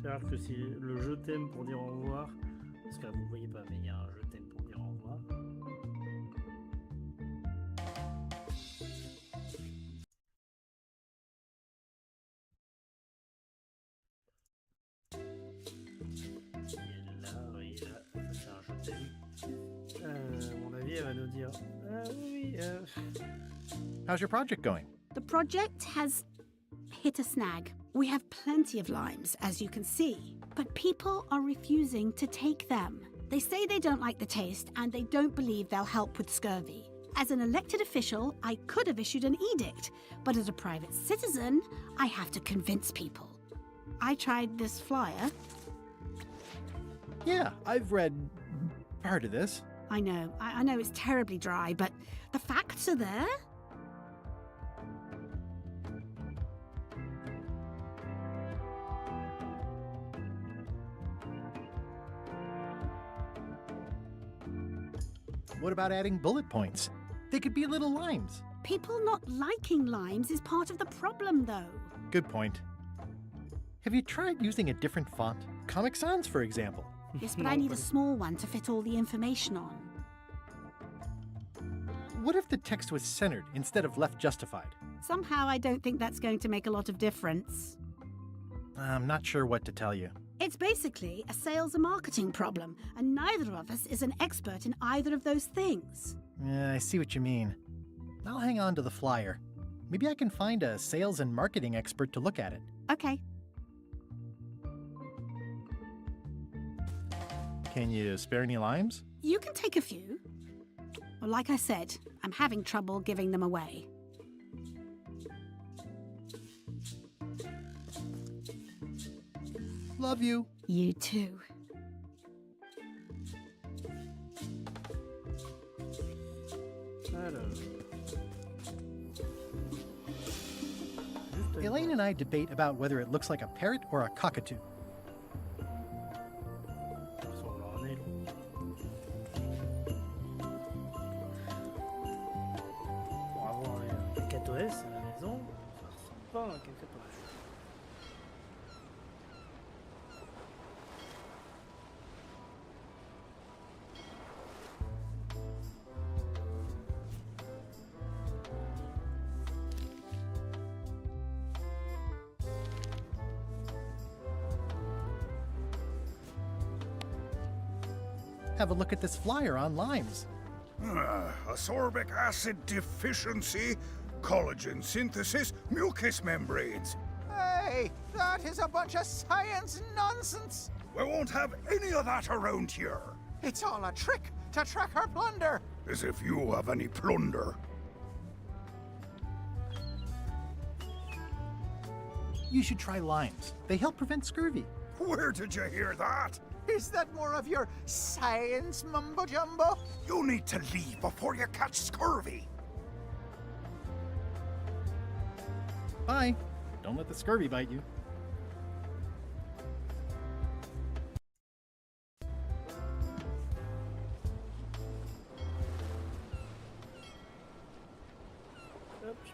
C'est-à-dire que si le je t'aime pour dire au revoir, parce que là, vous ne voyez pas, mais il y a un je t'aime pour dire au revoir. C'est un je t'aime. À mon avis, elle va nous dire oui. How's your project going? The project has hit a snag. We have plenty of limes, as you can see, but people are refusing to take them. They say they don't like the taste and they don't believe they'll help with scurvy. As an elected official, I could have issued an edict, but as a private citizen, I have to convince people. I tried this flyer. Yeah, I've read I've heard of this. I know. I know it's terribly dry, but the facts are there. What about adding bullet points? They could be little limes. People not liking limes is part of the problem, though. Good point. Have you tried using a different font? Comic Sans, for example. Yes, but I need a small one to fit all the information on. What if the text was centered instead of left justified? Somehow I don't think that's going to make a lot of difference. I'm not sure what to tell you. It's basically a sales and marketing problem, and neither of us is an expert in either of those things. Yeah, I see what you mean. I'll hang on to the flyer. Maybe I can find a sales and marketing expert to look at it. Okay. Can you spare any limes? You can take a few. Well, like I said, I'm having trouble giving them away. Love you. You too. Elaine and I debate about whether it looks like a parrot or a cockatoo. Pour avoir un cacatoès à la maison, ça ressemble pas à un cacatoès. Have a look at this flyer on limes. Ascorbic acid deficiency, collagen synthesis, mucous membranes. Hey, that is a bunch of science nonsense. We won't have any of that around here. It's all a trick to track our plunder. As if you have any plunder. You should try limes. They help prevent scurvy. Where did you hear that? Is that more of your science mumbo-jumbo? You need to leave before you catch scurvy. Bye. Don't let the scurvy bite you.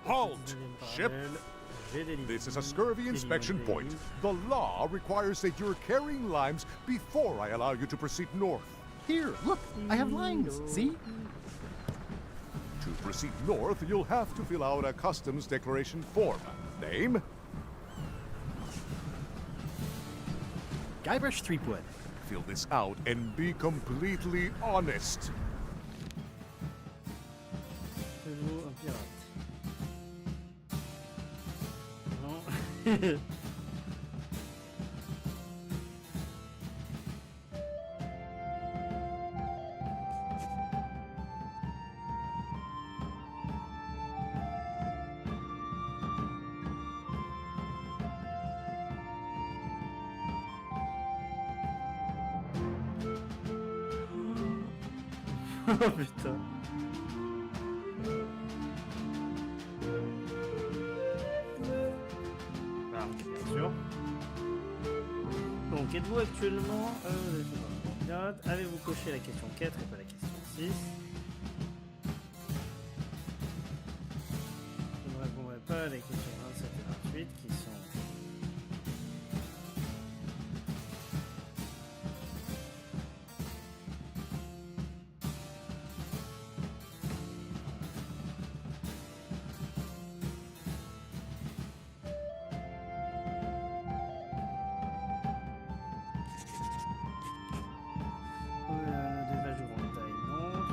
Halt! Ship! This is a scurvy inspection point. The law requires that you're carrying limes before I allow you to proceed north. Here, look, I have limes, see? To proceed north, you'll have to fill out a customs declaration form. Name? Guybrush Threepwood. Fill this out and be completely honest. Oh putain. Ah, bien sûr. Donc, êtes-vous actuellement pirate? Avez-vous coché la question 4 et pas la question 6? Je ne répondrai pas à la question 27 et 28 qui sont...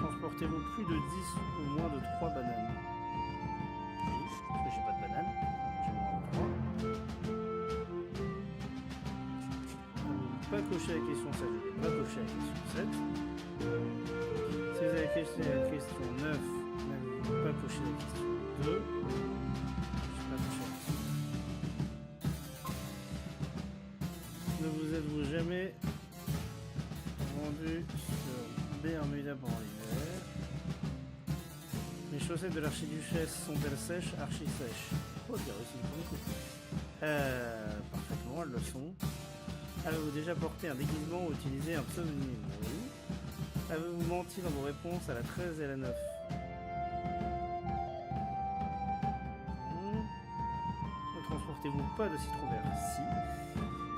Transportez-vous plus de 10 ou moins de 3 bananes? Oui, parce que j'ai pas de bananes. J'ai moins de 3. Pas coché la question 7, je vais pas cocher la question 7. Si vous avez coché la question 9, n'avez-vous pas coché la question 2? Je n'ai pas coché la question 2. Ne vous êtes-vous jamais rendu sur B chaussettes de l'archiduchesse sont-elles sèches, archi-sèches? Oh, j'ai réussi du premier coup. Parfaitement, elles le sont. Avez-vous déjà porté un déguisement ou utilisé un pseudonyme? Oui. Avez-vous menti dans vos réponses à la 13 et à la 9? Ne transportez-vous pas de citron vert? Si.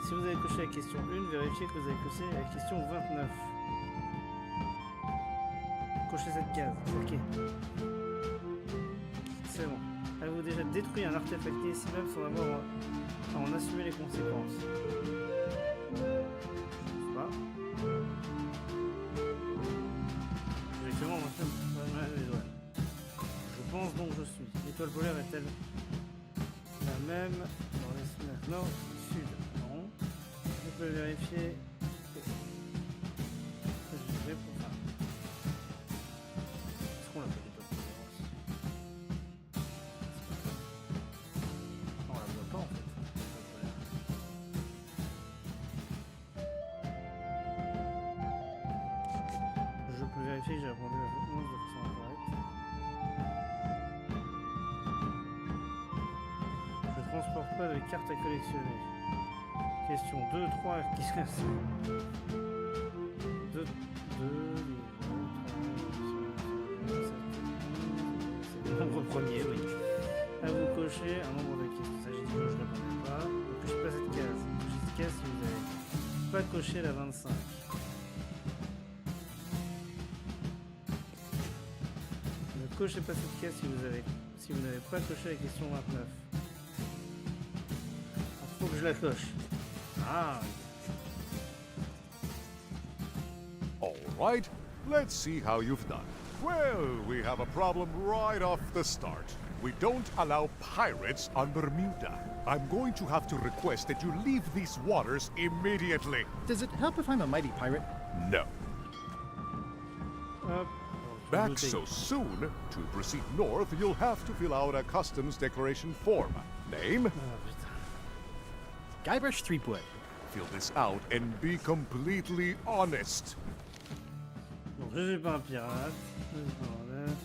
Si vous avez coché la question 1, vérifiez que vous avez coché la question 29. Cochez cette case. Ok. C'est bon. Avez-vous déjà détruit un artefact inestimable sans avoir à en assumer les conséquences? Je sais pas. Exactement, moi je les doigts. Je pense donc je suis. L'étoile polaire est-elle la même dans les semaines nord ou sud? Non. Je peux vérifier. Je vais pour ça. Est-ce qu'on l'appelle l'étoile polaire aussi? Non, on la voit pas en fait. L'étoile polaire. Je peux vérifier que j'ai répondu à 11 de façon incorrecte. Je ne transporte pas de cartes à collectionner. Question 2, 3, question 2, 2, 3, c'est le nombre premier, oui. À vous cocher un nombre de questions. Ça, j'ai dit que je ne répondais pas. Ne cochez pas cette case. Cochez cette case si vous n'avez pas coché la 25. Ne cochez pas cette case si vous n'avez pas coché la question 29. Il faut que je la coche. Ah. All right, let's see how you've done. Well, we have a problem right off the start. We don't allow pirates on Bermuda. I'm going to have to request that you leave these waters immediately. Does it help if I'm a mighty pirate? No. Back so soon? To proceed north, you'll have to fill out a customs declaration form. Name? Guybrush Threepwood. Fill this out and be completely honest. Bon, je suis pas un pirate. Je suis pas un honnête.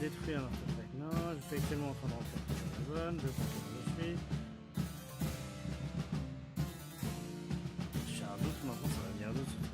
Détruire un artefact. Non, je suis actuellement en train de rentrer la bonne. Je pense que je suis. J'ai un doute maintenant, ça va bien doute ce truc.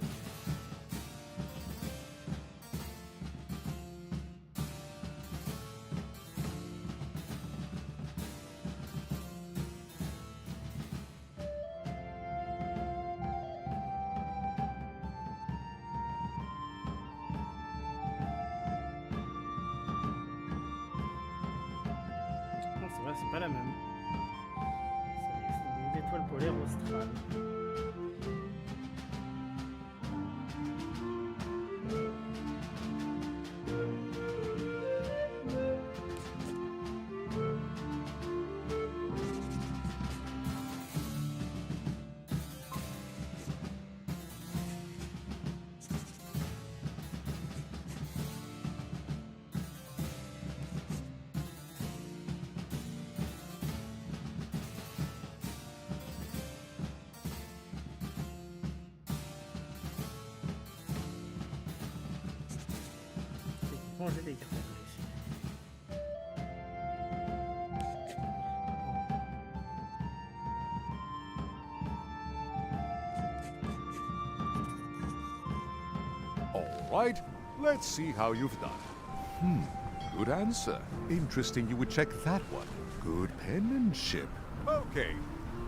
C'est pas la même. C'est une étoile polaire australe. J'ai des cartes à collectionner. All right, let's see how you've done. Good answer. Interesting you would check that one. Good penmanship. Okay,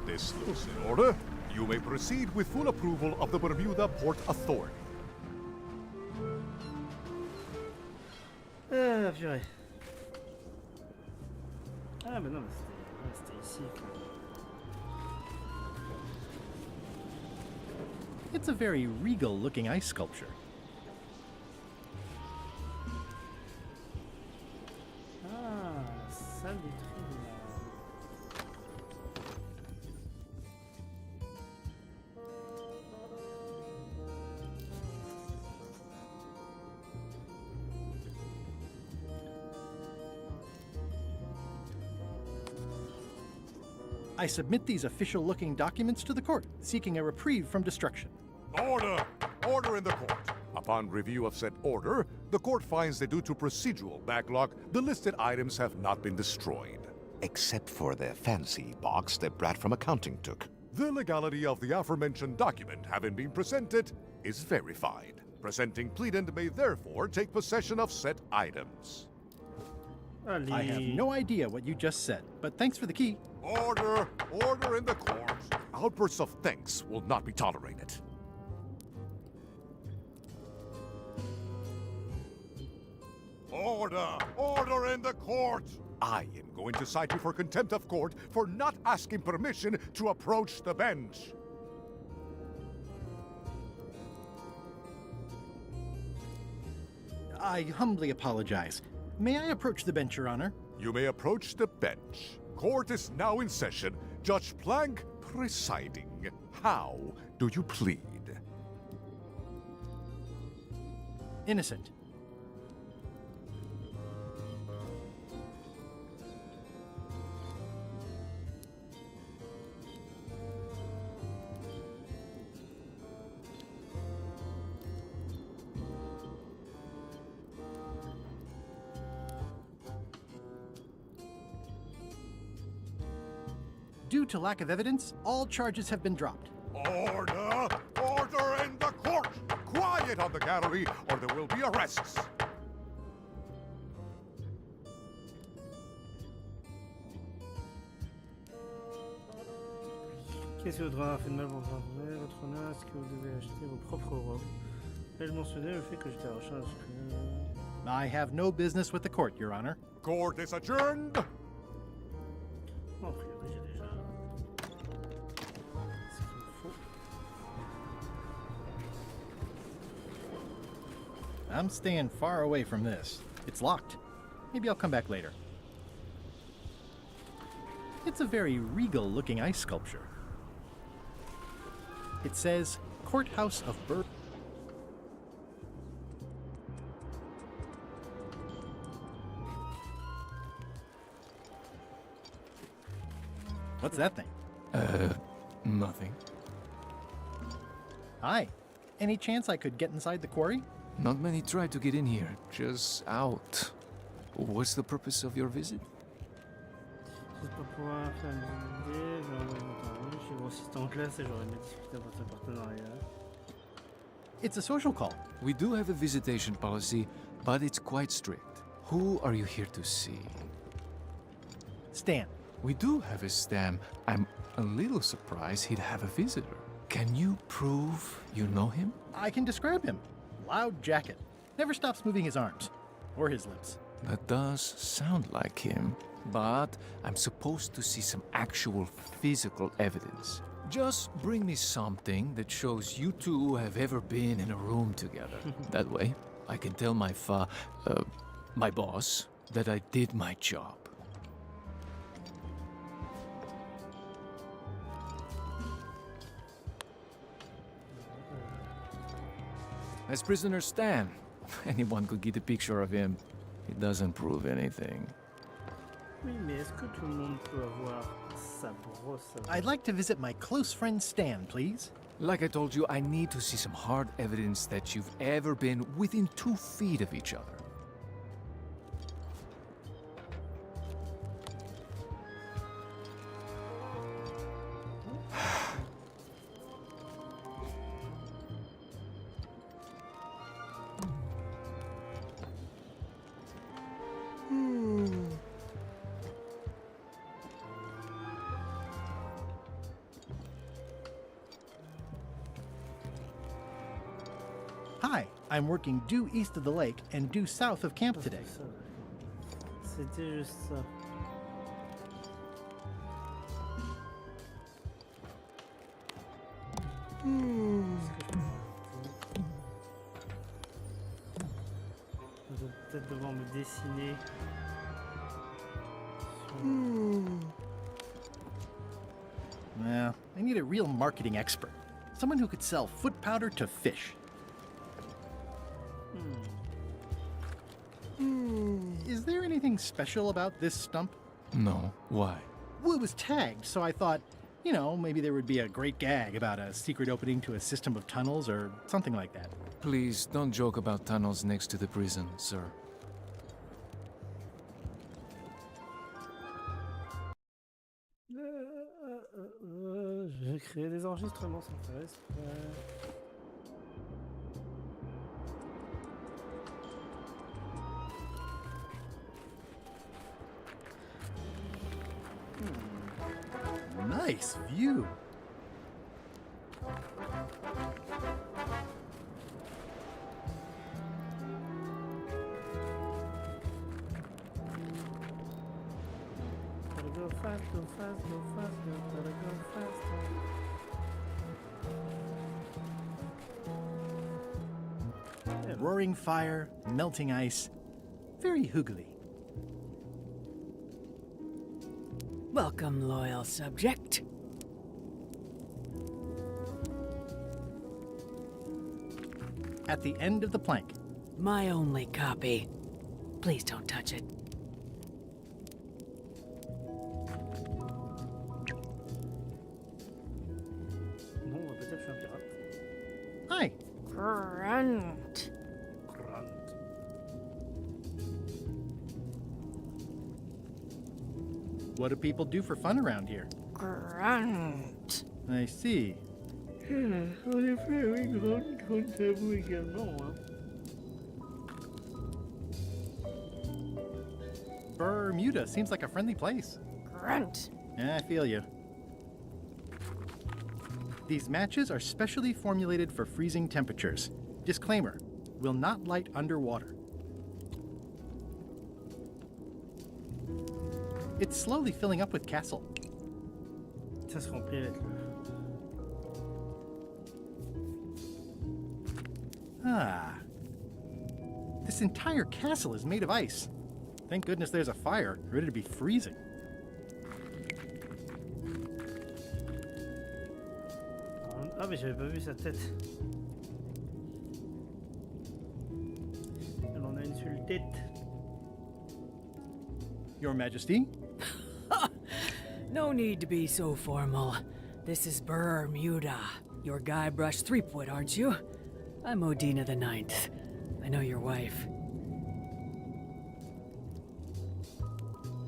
This looks in order. You may proceed with full approval of the Bermuda Port Authority. Ah, purée. Ah, mais non, mais c'était ici. It's a very regal-looking ice sculpture. Ah, salle des tribunaux. I submit these official-looking documents to the court, seeking a reprieve from destruction. Order! Order in the court. Upon review of said order, the court finds that due to procedural backlog, the listed items have not been destroyed. Except for the fancy box that Brat from accounting took. The legality of the aforementioned document having been presented is verified. Presenting pleadant may therefore take possession of said items. I have no idea what you just said, but thanks for the key. Order! Order in the court! Outbursts of thanks will not be tolerated. Order! Order in the court! I am going to cite you for contempt of court for not asking permission to approach the bench. I humbly apologize. May I approach the bench, Your Honor? You may approach the bench. Court is now in session. Judge Plank presiding. How do you plead? Innocent. Due to lack of evidence, all charges have been dropped. Order! Order in the court! Quiet on the gallery, or there will be arrests! Qu'est-ce que votre honneur fait de mal pour votre honneur? Est-ce que vous devez acheter vos propres robes? Ai-je mentionné le fait que j'étais à la recherche de... I have no business with the court, Your Honor. Court is adjourned! Non, a priori, j'ai déjà... ce qu'il me faut. I'm staying far away from this. It's locked. Maybe I'll come back later. It's a very regal-looking ice sculpture. It says, Courthouse of Bur... What's that thing? Nothing. Hi. Any chance I could get inside the quarry? Not many try to get in here, just out. What's the purpose of your visit? Juste pour pouvoir faire une idée, je suis grossistant en classe et j'aurais aimé discuter de votre partenariat. It's a social call. We do have a visitation policy, but it's quite strict. Who are you here to see? Stan. We do have a Stan. I'm a little surprised he'd have a visitor. Can you prove you know him? I can describe him. Loud jacket. Never stops moving his arms. Or his lips. That does sound like him. But I'm supposed to see some actual physical evidence. Just bring me something that shows you two have ever been in a room together. That way, I can tell my boss that I did my job. As prisoner Stan, anyone could get a picture of him. It doesn't prove anything. Oui, mais est-ce que tout le monde peut avoir sa brosse à... I'd like to visit my close friend Stan, please. Like I told you, I need to see some hard evidence that you've ever been within 2 feet of each other. Hi, I'm working due east of the lake and due south of camp today. C'était juste ça. Je vais peut-être devoir me dessiner. Well, I need a real marketing expert. Someone who could sell foot powder to fish. Is there anything special about this stump? No, why? Well, it was tagged, so I thought, you know, maybe there would be a great gag about a secret opening to a system of tunnels or something like that. Please don't joke about tunnels next to the prison, sir. Je vais créer des enregistrements, ça m'intéresse. Nice view. Gotta go fast, go fast, go fast, gotta go fast. Roaring fire, melting ice. Very hoogly. Welcome, loyal subject. At the end of the plank. My only copy. Please don't touch it. Bon, on va peut-être je suis un pirate. Hi. Grunt. What do people do for fun around here? Grunt. I see. En effet, oui, grande tabou également. Hein. Bermuda seems like a friendly place. Grunt. Yeah, I feel you. These matches are specially formulated for freezing temperatures. Disclaimer, will not light underwater. It's slowly filling up with castle. Ça se remplit avec le... Ah. This entire castle is made of ice. Thank goodness there's a fire, ready to be freezing. Ah, mais j'avais pas vu sa tête. Elle en a une sur le tête. Your Majesty? No need to be so formal. This is Bermuda. You're Guybrush Threepwood, aren't you? I'm Odina the Ninth. I know your wife.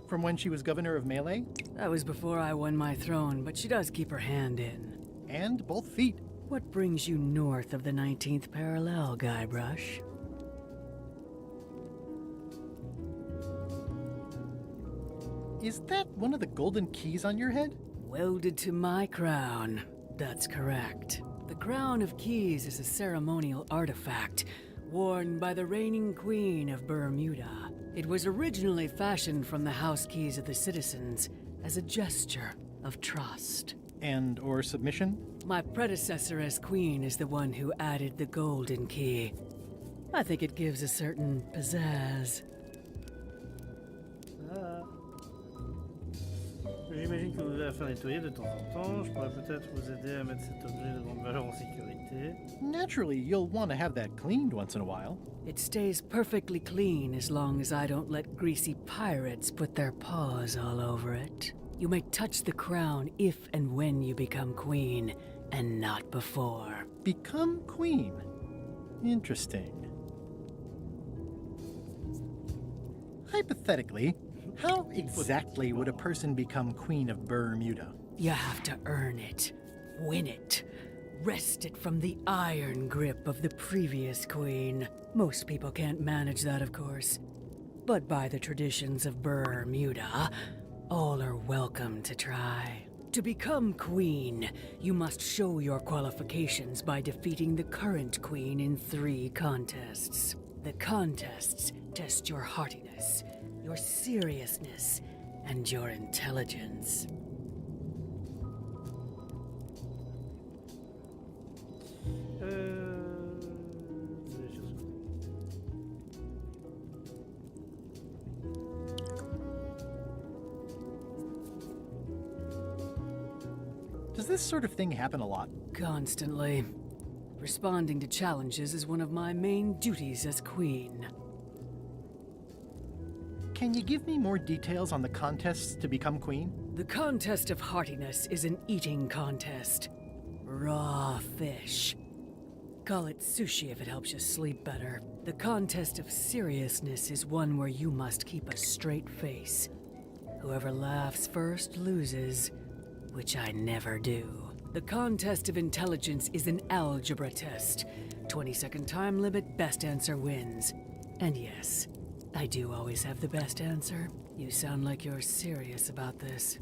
From when she was governor of Melee? That was before I won my throne, but she does keep her hand in. And both feet. What brings you north of the 19th parallel, Guybrush? Is that one of the golden keys on your head? Welded to my crown. That's correct. The Crown of Keys is a ceremonial artifact worn by the reigning queen of Bermuda. It was originally fashioned from the house keys of the citizens as a gesture of trust. And or submission? My predecessor as queen is the one who added the golden key. I think it gives a certain pizzazz. J'imagine que vous allez la faire nettoyer de temps en temps. Je pourrais peut-être vous aider à mettre cet objet de grande valeur en sécurité. Naturally, you'll want to have that cleaned once in a while. It stays perfectly clean as long as I don't let greasy pirates put their paws all over it. You may touch the crown if and when you become queen, and not before. Become queen? Interesting. Hypothetically, how exactly would a person become queen of Bermuda? You have to earn it, win it, wrest it from the iron grip of the previous queen. Most people can't manage that, of course. But by the traditions of Bermuda, all are welcome to try. To become queen, you must show your qualifications by defeating the current queen in 3 contests. The contests test your heartiness, your seriousness, and your intelligence. Does this sort of thing happen a lot? Constantly. Responding to challenges is one of my main duties as queen. Can you give me more details on the contests to become queen? The contest of heartiness is an eating contest. Raw fish. Call it sushi if it helps you sleep better. The contest of seriousness is one where you must keep a straight face. Whoever laughs first loses, which I never do. The contest of intelligence is an algebra test. 20-second time limit, best answer wins. And yes, I do always have the best answer. You sound like you're serious about this.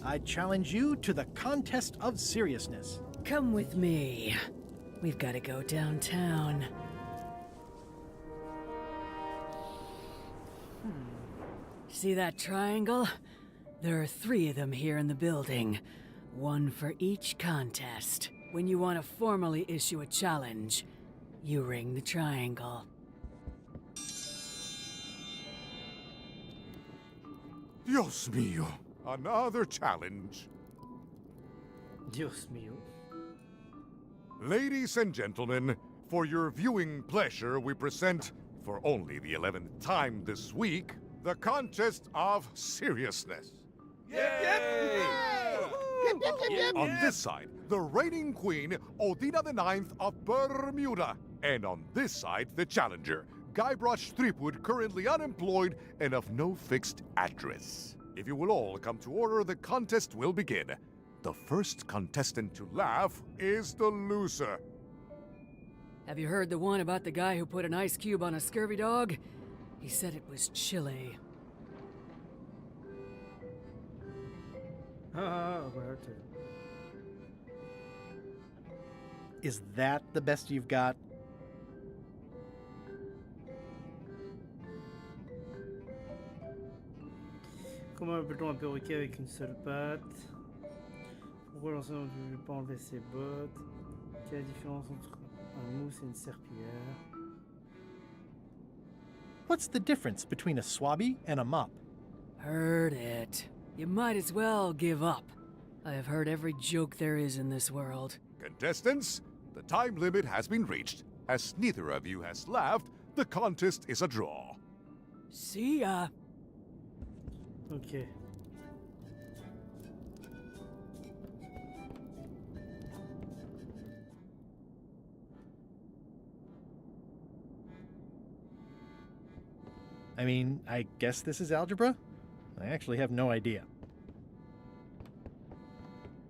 I challenge you to the contest of seriousness. Come with me. We've got to go downtown. See that triangle? There are 3 of them here in the building. 1 for each contest. When you want to formally issue a challenge, you ring the triangle. Dios mío, another challenge. Dios mío. Ladies and gentlemen, for your viewing pleasure, we present, for only the 11th time this week, the contest of seriousness. Yay! On this side, the reigning queen, Odina IX of Bermuda. And on this side, the challenger, Guybrush Threepwood, currently unemployed and of no fixed address. If you will all come to order, the contest will begin. The first contestant to laugh is the loser. Have you heard the one about the guy who put an ice cube on a scurvy dog? He said it was chilly. Is that the best you've got? Comment appelle-t-on un perroquet avec une seule patte? Pourquoi l'enseignant ne veut pas enlever ses bottes? Quelle est la différence entre un mousse et une serpillière? What's the difference between a swabby and a mop? Heard it. You might as well give up. I have heard every joke there is in this world. Contestants, the time limit has been reached. As neither of you has laughed, the contest is a draw. See ya. Ok. I mean, I guess this is algebra? I actually have no idea.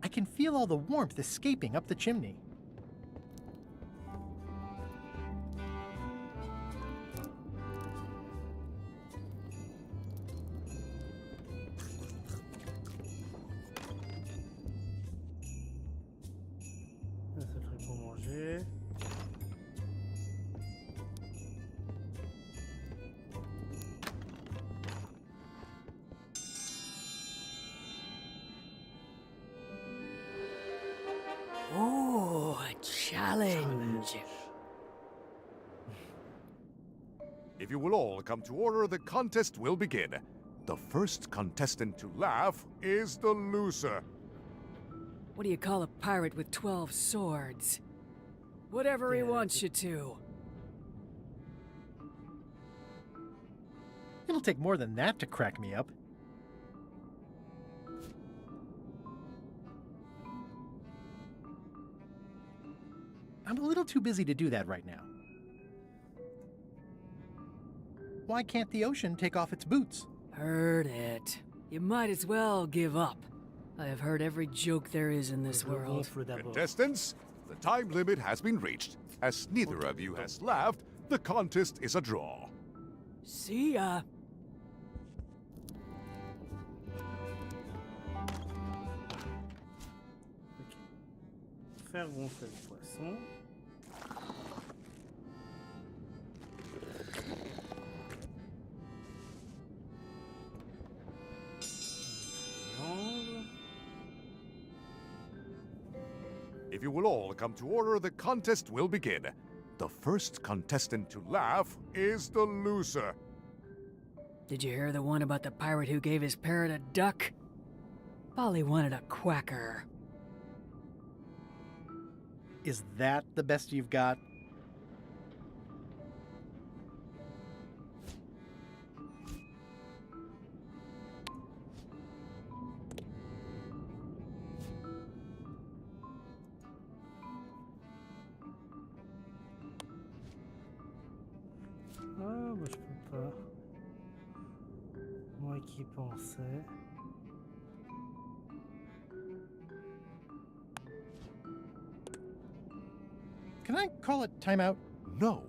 I can feel all the warmth escaping up the chimney. Ça serait pour manger. Oh, a challenge. If you will all come to order, the contest will begin. The first contestant to laugh is the loser. What do you call a pirate with 12 swords? Whatever he wants you to. It'll take more than that to crack me up. I'm a little too busy to do that right now. Why can't the ocean take off its boots? Heard it. You might as well give up. I have heard every joke there is in this world. Contestants, the time limit has been reached. As neither of you has laughed, the contest is a draw. See ya. Faire gonfler le poisson. If you will all come to order, the contest will begin. The first contestant to laugh is the loser. Did you hear the one about the pirate who gave his parrot a duck? Polly wanted a quacker. Is that the best you've got? Ah, bah je peux pas. Moi qui pensais. Can I call it timeout? No.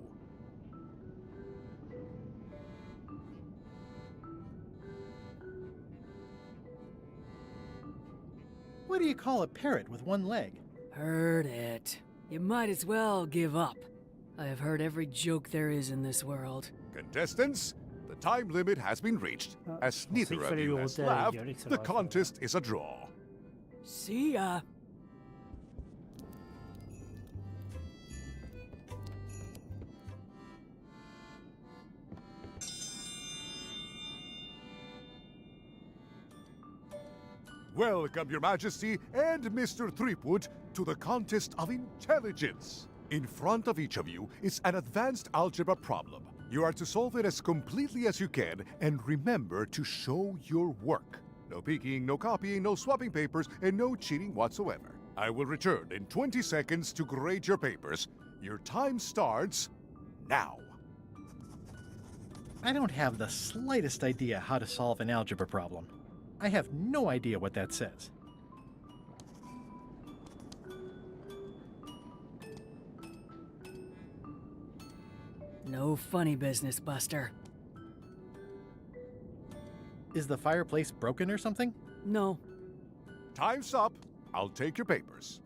What do you call a parrot with one leg? Heard it. You might as well give up. I have heard every joke there is in this world. Contestants, the time limit has been reached. As neither of you has laughed, the contest is a draw. See ya. Welcome, Your Majesty and Mr. Threepwood, to the contest of intelligence. In front of each of you is an advanced algebra problem. You are to solve it as completely as you can, and remember to show your work. No peeking, no copying, no swapping papers, and no cheating whatsoever. I will return in 20 seconds to grade your papers. Your time starts now. I don't have the slightest idea how to solve an algebra problem. I have no idea what that says. No funny business, Buster. Is the fireplace broken or something? No. Time's up. I'll take your papers.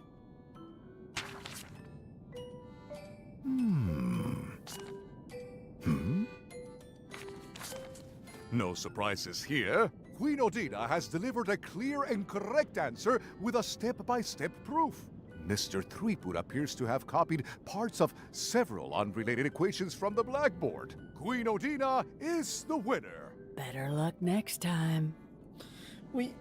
No surprises here. Queen Odina has delivered a clear and correct answer with a step-by-step proof. Mr. Threepwood appears to have copied parts of several unrelated equations from the blackboard. Queen Odina is the winner. Better luck next time. We...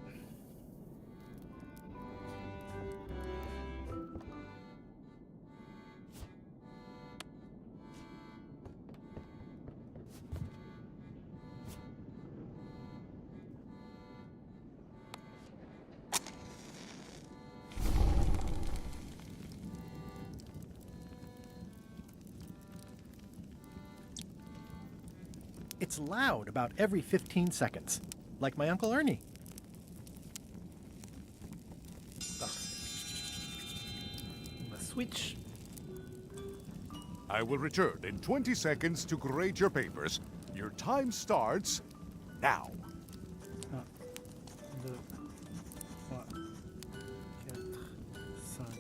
It's loud about every 15 seconds, like my Uncle Ernie. Switch. I will return in 20 seconds to grade your papers. Your time starts now. 1, 2, 3, 4, 5, 6, 7.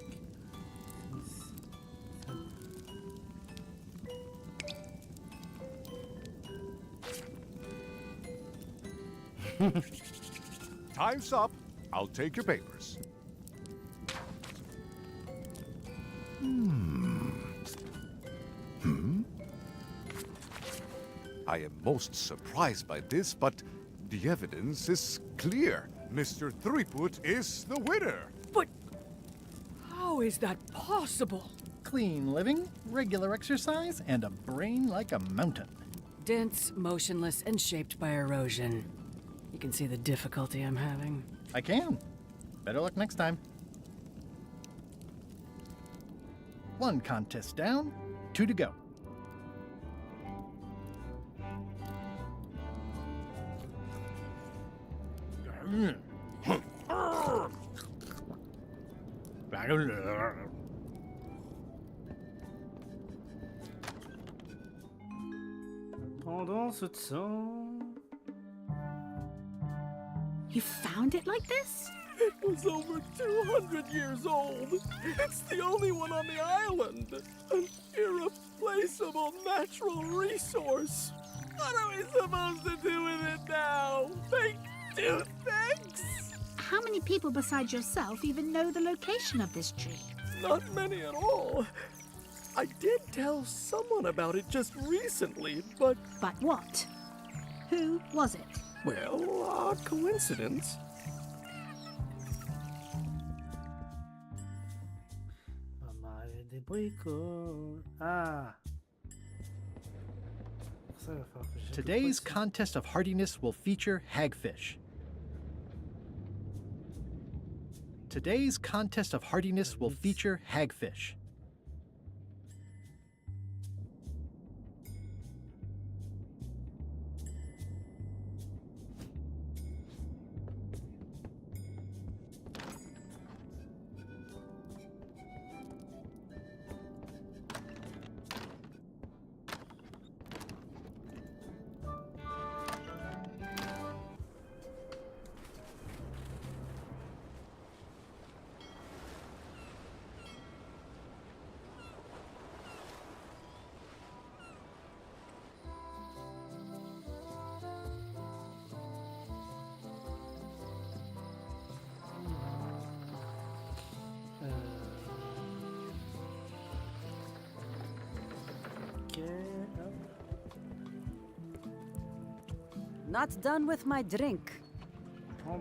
Time's up. I'll take your papers. I am most surprised by this, but the evidence is clear. Mr. Threepwood is the winner. But how is that possible? Clean living, regular exercise, and a brain like a mountain. Dense, motionless, and shaped by erosion. You can see the difficulty I'm having. I can. Better luck next time. 1 contest down, 2 to go. Pendant ce temps... You found it like this? It was over 200 years old. It's the only one on the island. An irreplaceable natural resource. What are we supposed to do with it now? Make toothpicks? How many people besides yourself even know the location of this tree? Not many at all. I did tell someone about it just recently, but... But what? Who was it? Well, a coincidence. Maman avait des bricoles. Ah. Ça, il va falloir que j'aille Today's plus contest of hardiness will feature hagfish. Today's contest of hardiness will feature hagfish. Not done with my drink. En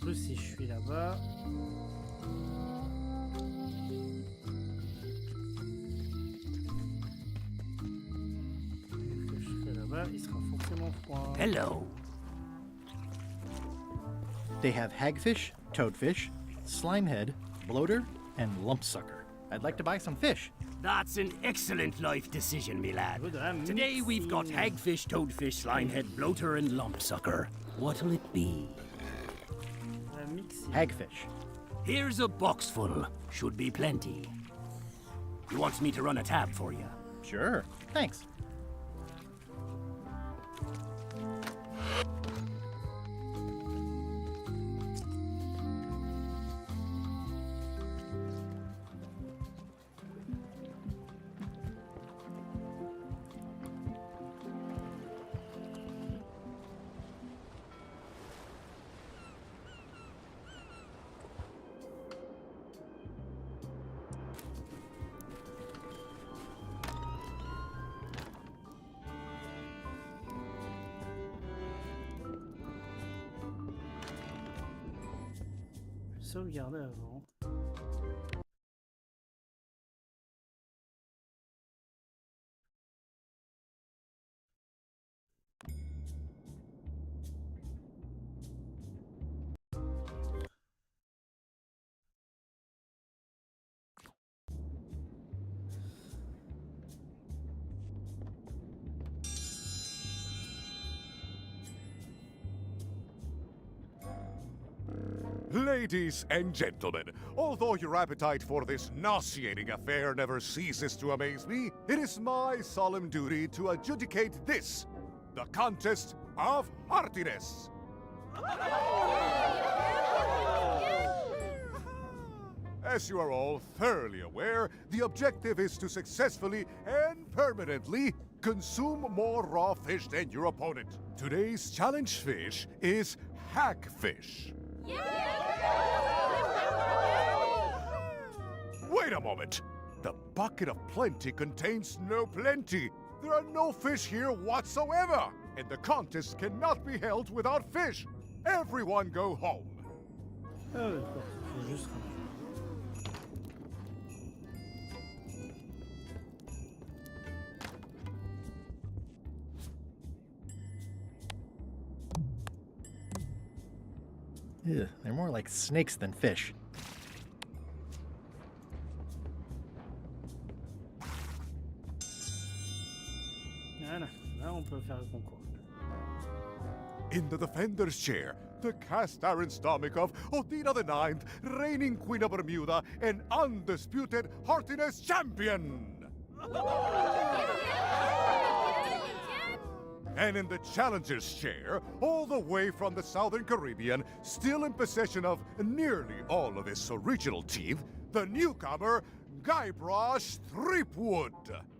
plus, si je suis là-bas. Que je serai là-bas, il sera forcément froid. Hello. They have hagfish, toadfish, slimehead, bloater, and lumpsucker. I'd like to buy some fish. That's an excellent life decision, me lad. Today we've got hagfish, toadfish, slimehead, bloater, and lumpsucker. What'll it be? Hagfish. Here's a box full. Should be plenty. You want me to run a tab for you? Sure. Thanks. Sauvegarder avant. Ladies and gentlemen, although your appetite for this nauseating affair never ceases to amaze me, it is my solemn duty to adjudicate this, the contest of heartiness. As you are all thoroughly aware, the objective is to successfully and permanently consume more raw fish than your opponent. Today's challenge fish is hagfish. Wait a moment! The bucket of plenty contains no plenty. There are no fish here whatsoever, and the contest cannot be held without fish. Everyone go home. Ah, d'accord. Faut juste ranger. Ugh, they're more like snakes than fish. Voilà, là on peut faire le concours. In the defender's chair, the cast iron stomach of Odina the Ninth, reigning Queen of Bermuda and undisputed heartiness champion! And in the challenger's chair, all the way from the Southern Caribbean, still in possession of nearly all of his original teeth, the newcomer, Guybrush Threepwood.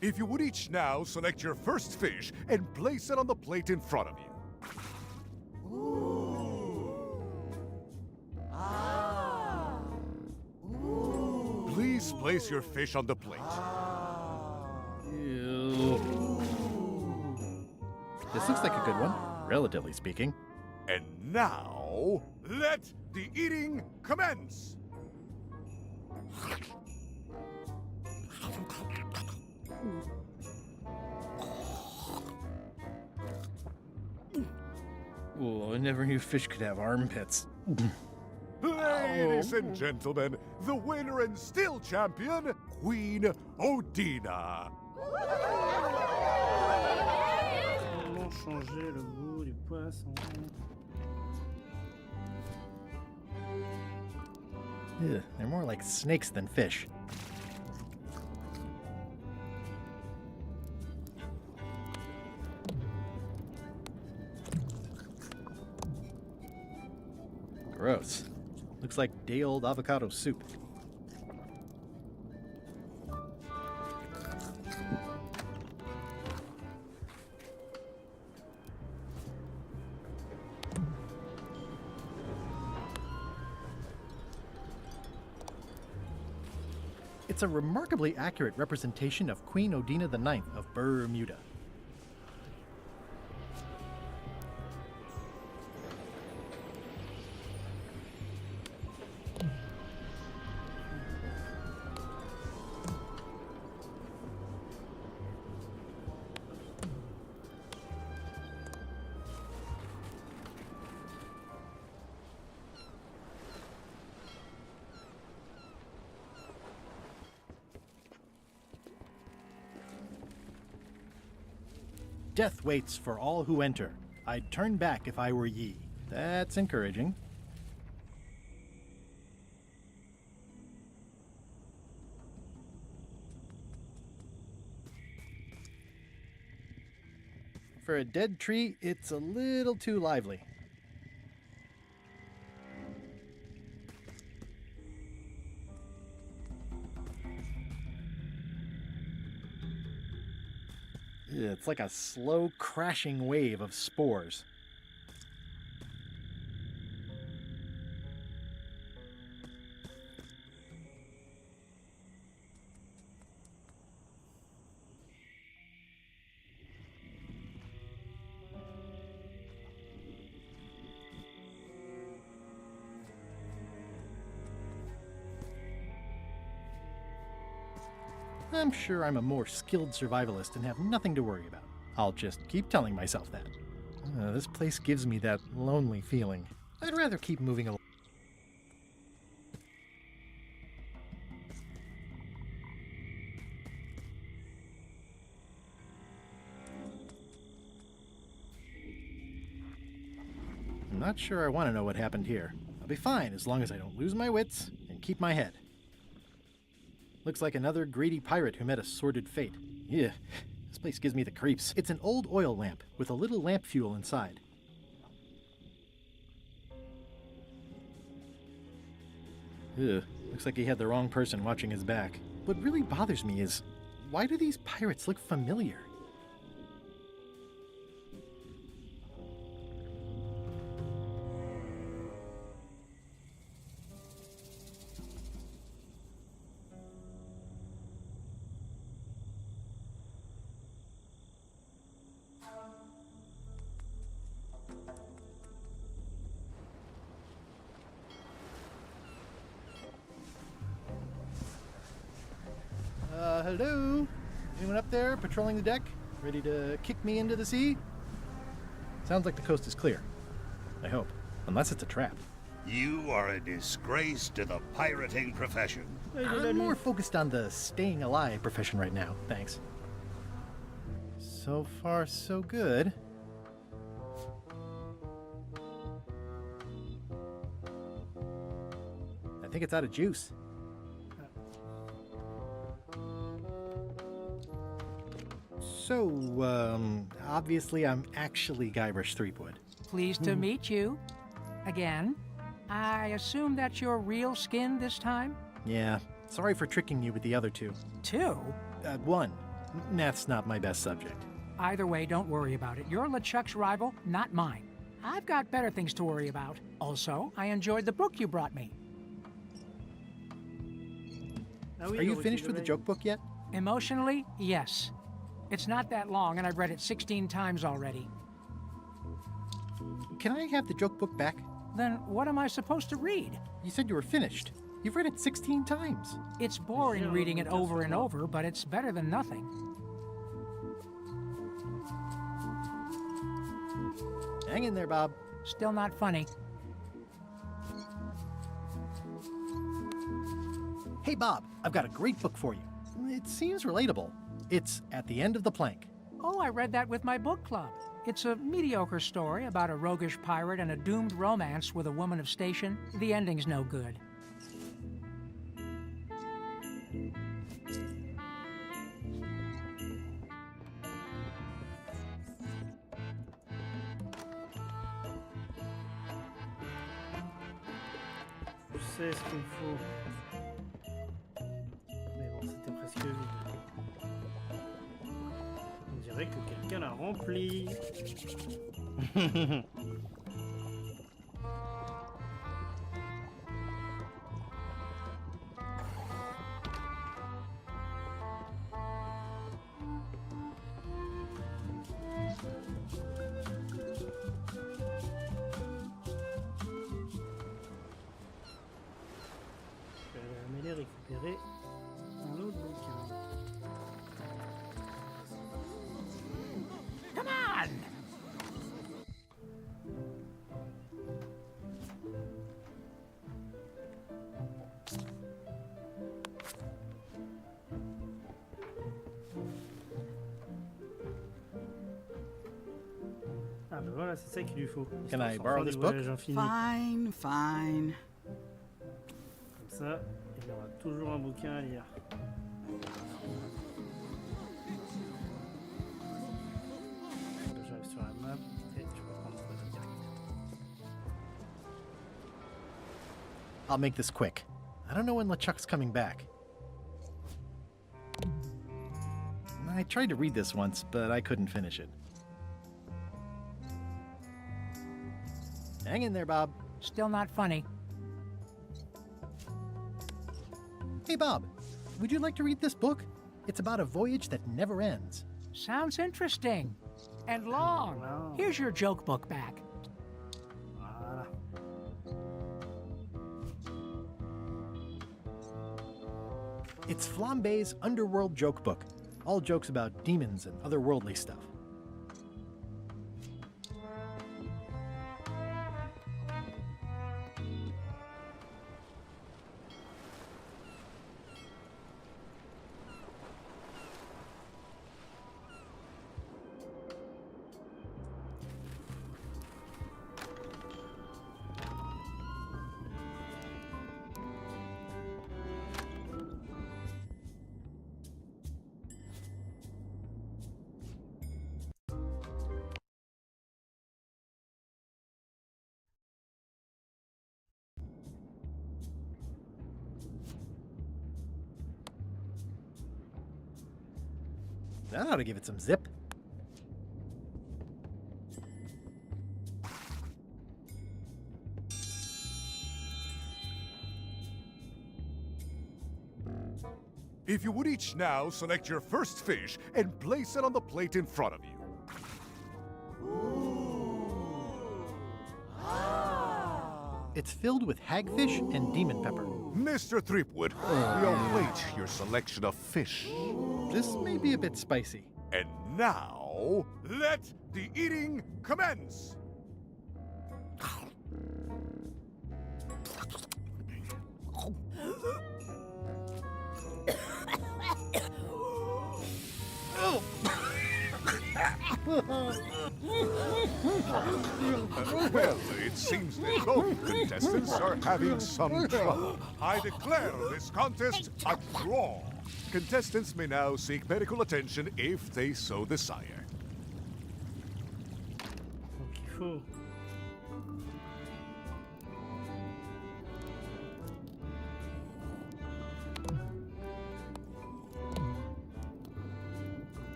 If you would each now select your first fish and place it on the plate in front of you. Please place your fish on the plate. This looks like a good one, relatively speaking. And now, let the eating commence! Oh, I never knew fish could have armpits. Ladies and gentlemen, the winner and still champion, Queen Odina. Comment changer le goût du poisson? Ugh, they're more like snakes than fish. Gross. Looks like day-old avocado soup. It's a remarkably accurate representation of Queen Odina IX of Bermuda. Death waits for all who enter. I'd turn back if I were ye. That's encouraging. For a dead tree, it's a little too lively. It's like a slow crashing wave of spores. I'm sure I'm a more skilled survivalist and have nothing to worry about. I'll just keep telling myself that. This place gives me that lonely feeling. I'd rather keep moving along. I'm not sure I want to know what happened here. I'll be fine as long as I don't lose my wits and keep my head. Looks like another greedy pirate who met a sordid fate. Yeah, this place gives me the creeps. It's an old oil lamp with a little lamp fuel inside. Ugh, looks like he had the wrong person watching his back. What really bothers me is, why do these pirates look familiar? Hello? Anyone up there patrolling the deck? Ready to kick me into the sea? Sounds like the coast is clear. I hope. Unless it's a trap. You are a disgrace to the pirating profession. I'm more focused on the staying alive profession right now, thanks. So far, so good. I think it's out of juice. So, obviously I'm actually Guybrush Threepwood. Pleased to meet you. Again. I assume that's your real skin this time? Yeah, sorry for tricking you with the other two. Two? One. Math's not my best subject. Either way, don't worry about it. You're LeChuck's rival, not mine. I've got better things to worry about. Also, I enjoyed the book you brought me. Are you finished with the joke book yet? Emotionally, yes. It's not that long, and I've read it 16 times already. Can I have the joke book back? Then what am I supposed to read? You said you were finished. You've read it 16 times. It's boring reading it over and over, but it's better than nothing. Hang in there, Bob. Still not funny. Hey, Bob, I've got a great book for you. It seems relatable. It's At the End of the Plank. Oh, I read that with my book club. It's a mediocre story about a roguish pirate and a doomed romance with a woman of station. The ending's no good. Je sais ce qu'il me faut. Mais bon, c'était presque vide. On dirait que quelqu'un l'a rempli. Je vais aller récupérer un autre bouquin. Come on! Ah ben voilà, c'est ça qu'il lui faut. Can I borrow this book? Fine, fine. Comme ça, il aura toujours un bouquin à lire. J'arrive sur la map et tu vas prendre ça direct. I'll make this quick. I don't know when LeChuck's coming back. I tried to read this once, but I couldn't finish it. Hang in there, Bob. Still not funny. Hey, Bob, would you like to read this book? It's about a voyage that never ends. Sounds interesting. And long. Wow. Here's your joke book back. Voilà. It's Flambe's Underworld Joke Book. All jokes about demons and otherworldly stuff. That ought to give it some zip. If you would each now select your first fish and place it on the plate in front of you. It's filled with hagfish and demon pepper. Mr. Threepwood, we await your selection of fish. This may be a bit spicy. And now, let the eating commence! Well, it seems that both contestants are having some trouble. I declare this contest a draw. Contestants may now seek medical attention if they so desire. Donc il faut...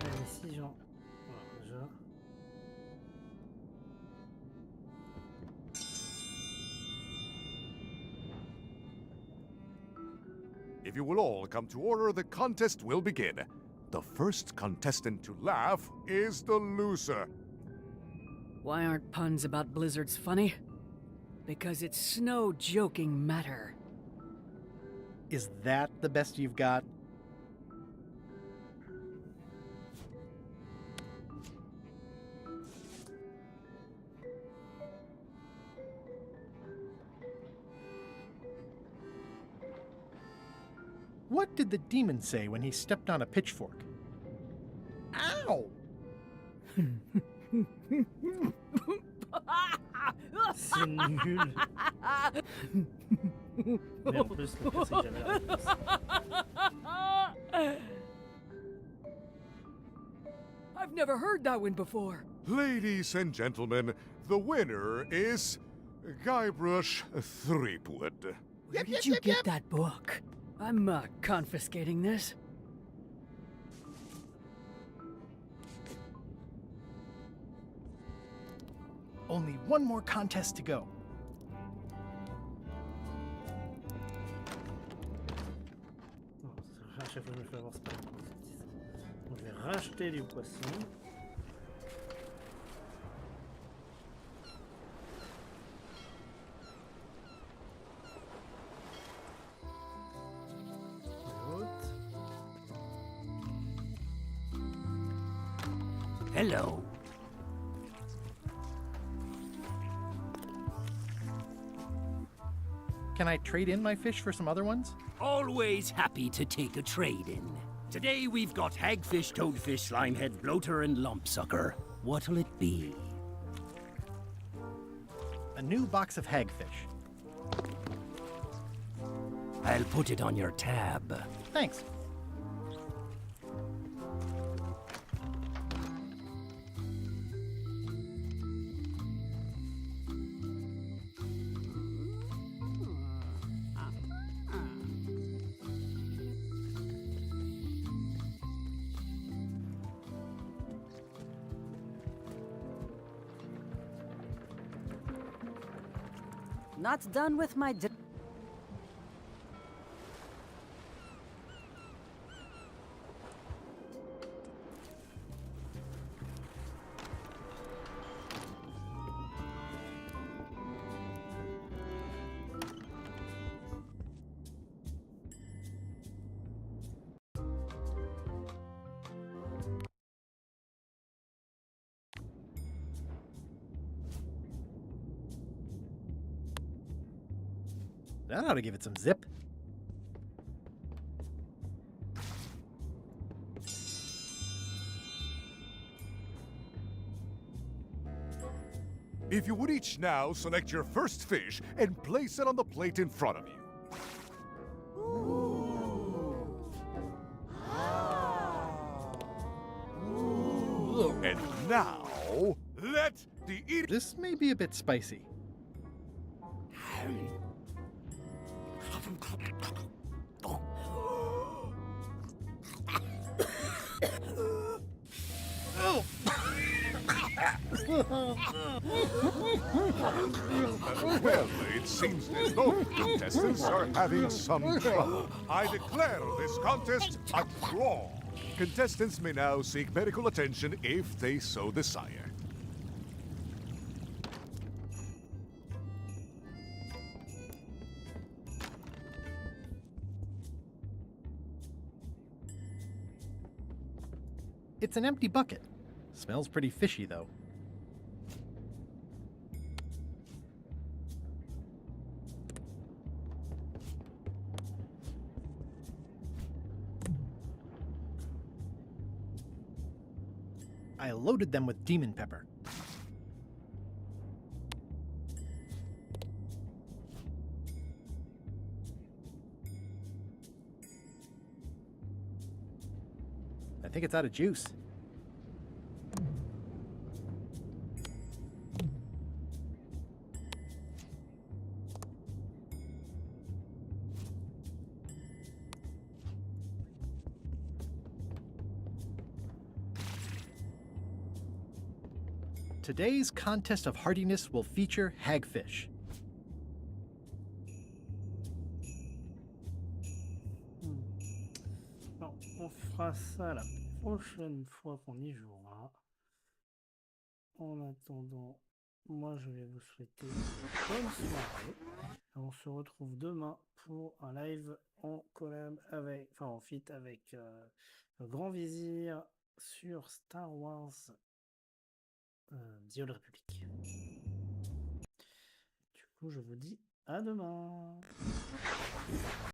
Allez, si j'en... Voilà, déjà... If you will all come to order, the contest will begin. The first contestant to laugh is the loser. Why aren't puns about blizzards funny? Because it's no joking matter. Is that the best you've got? What did the demon say when he stepped on a pitchfork? Ow! C'est nul. Mais en plus, le pire, c'est que j'avais la réponse. I've never heard that one before. Ladies and gentlemen, the winner is Guybrush Threepwood. Where did you get that book? I'm confiscating this. Only one more contest to go. Non, à chaque fois que je me fais avoir, c'est pas bon. Donc, je vais racheter du poisson. Hello. Can I trade in my fish for some other ones? Always happy to take a trade-in. Today we've got hagfish, toadfish, slimehead, bloater, and lumpsucker. What'll it be? A new box of hagfish. I'll put it on your tab. Thanks. Not done with my... That ought to give it some zip. If you would each now select your first fish and place it on the plate in front of you. And now, let the eater... This may be a bit spicy. Oh! Well, it seems that both contestants are having some trouble. I declare this contest a draw. Contestants may now seek medical attention if they so desire. It's an empty bucket. Smells pretty fishy, though. I loaded them with demon pepper. I think it's out of juice. Today's contest of hardiness will feature hagfish. Non, on fera ça la prochaine fois qu'on y jouera. En attendant, moi je vais vous souhaiter une bonne soirée. On se retrouve demain pour un live en collab avec, enfin en feat avec le Grand Vizir sur Star Wars The Old Republic. Du coup, je vous dis à demain.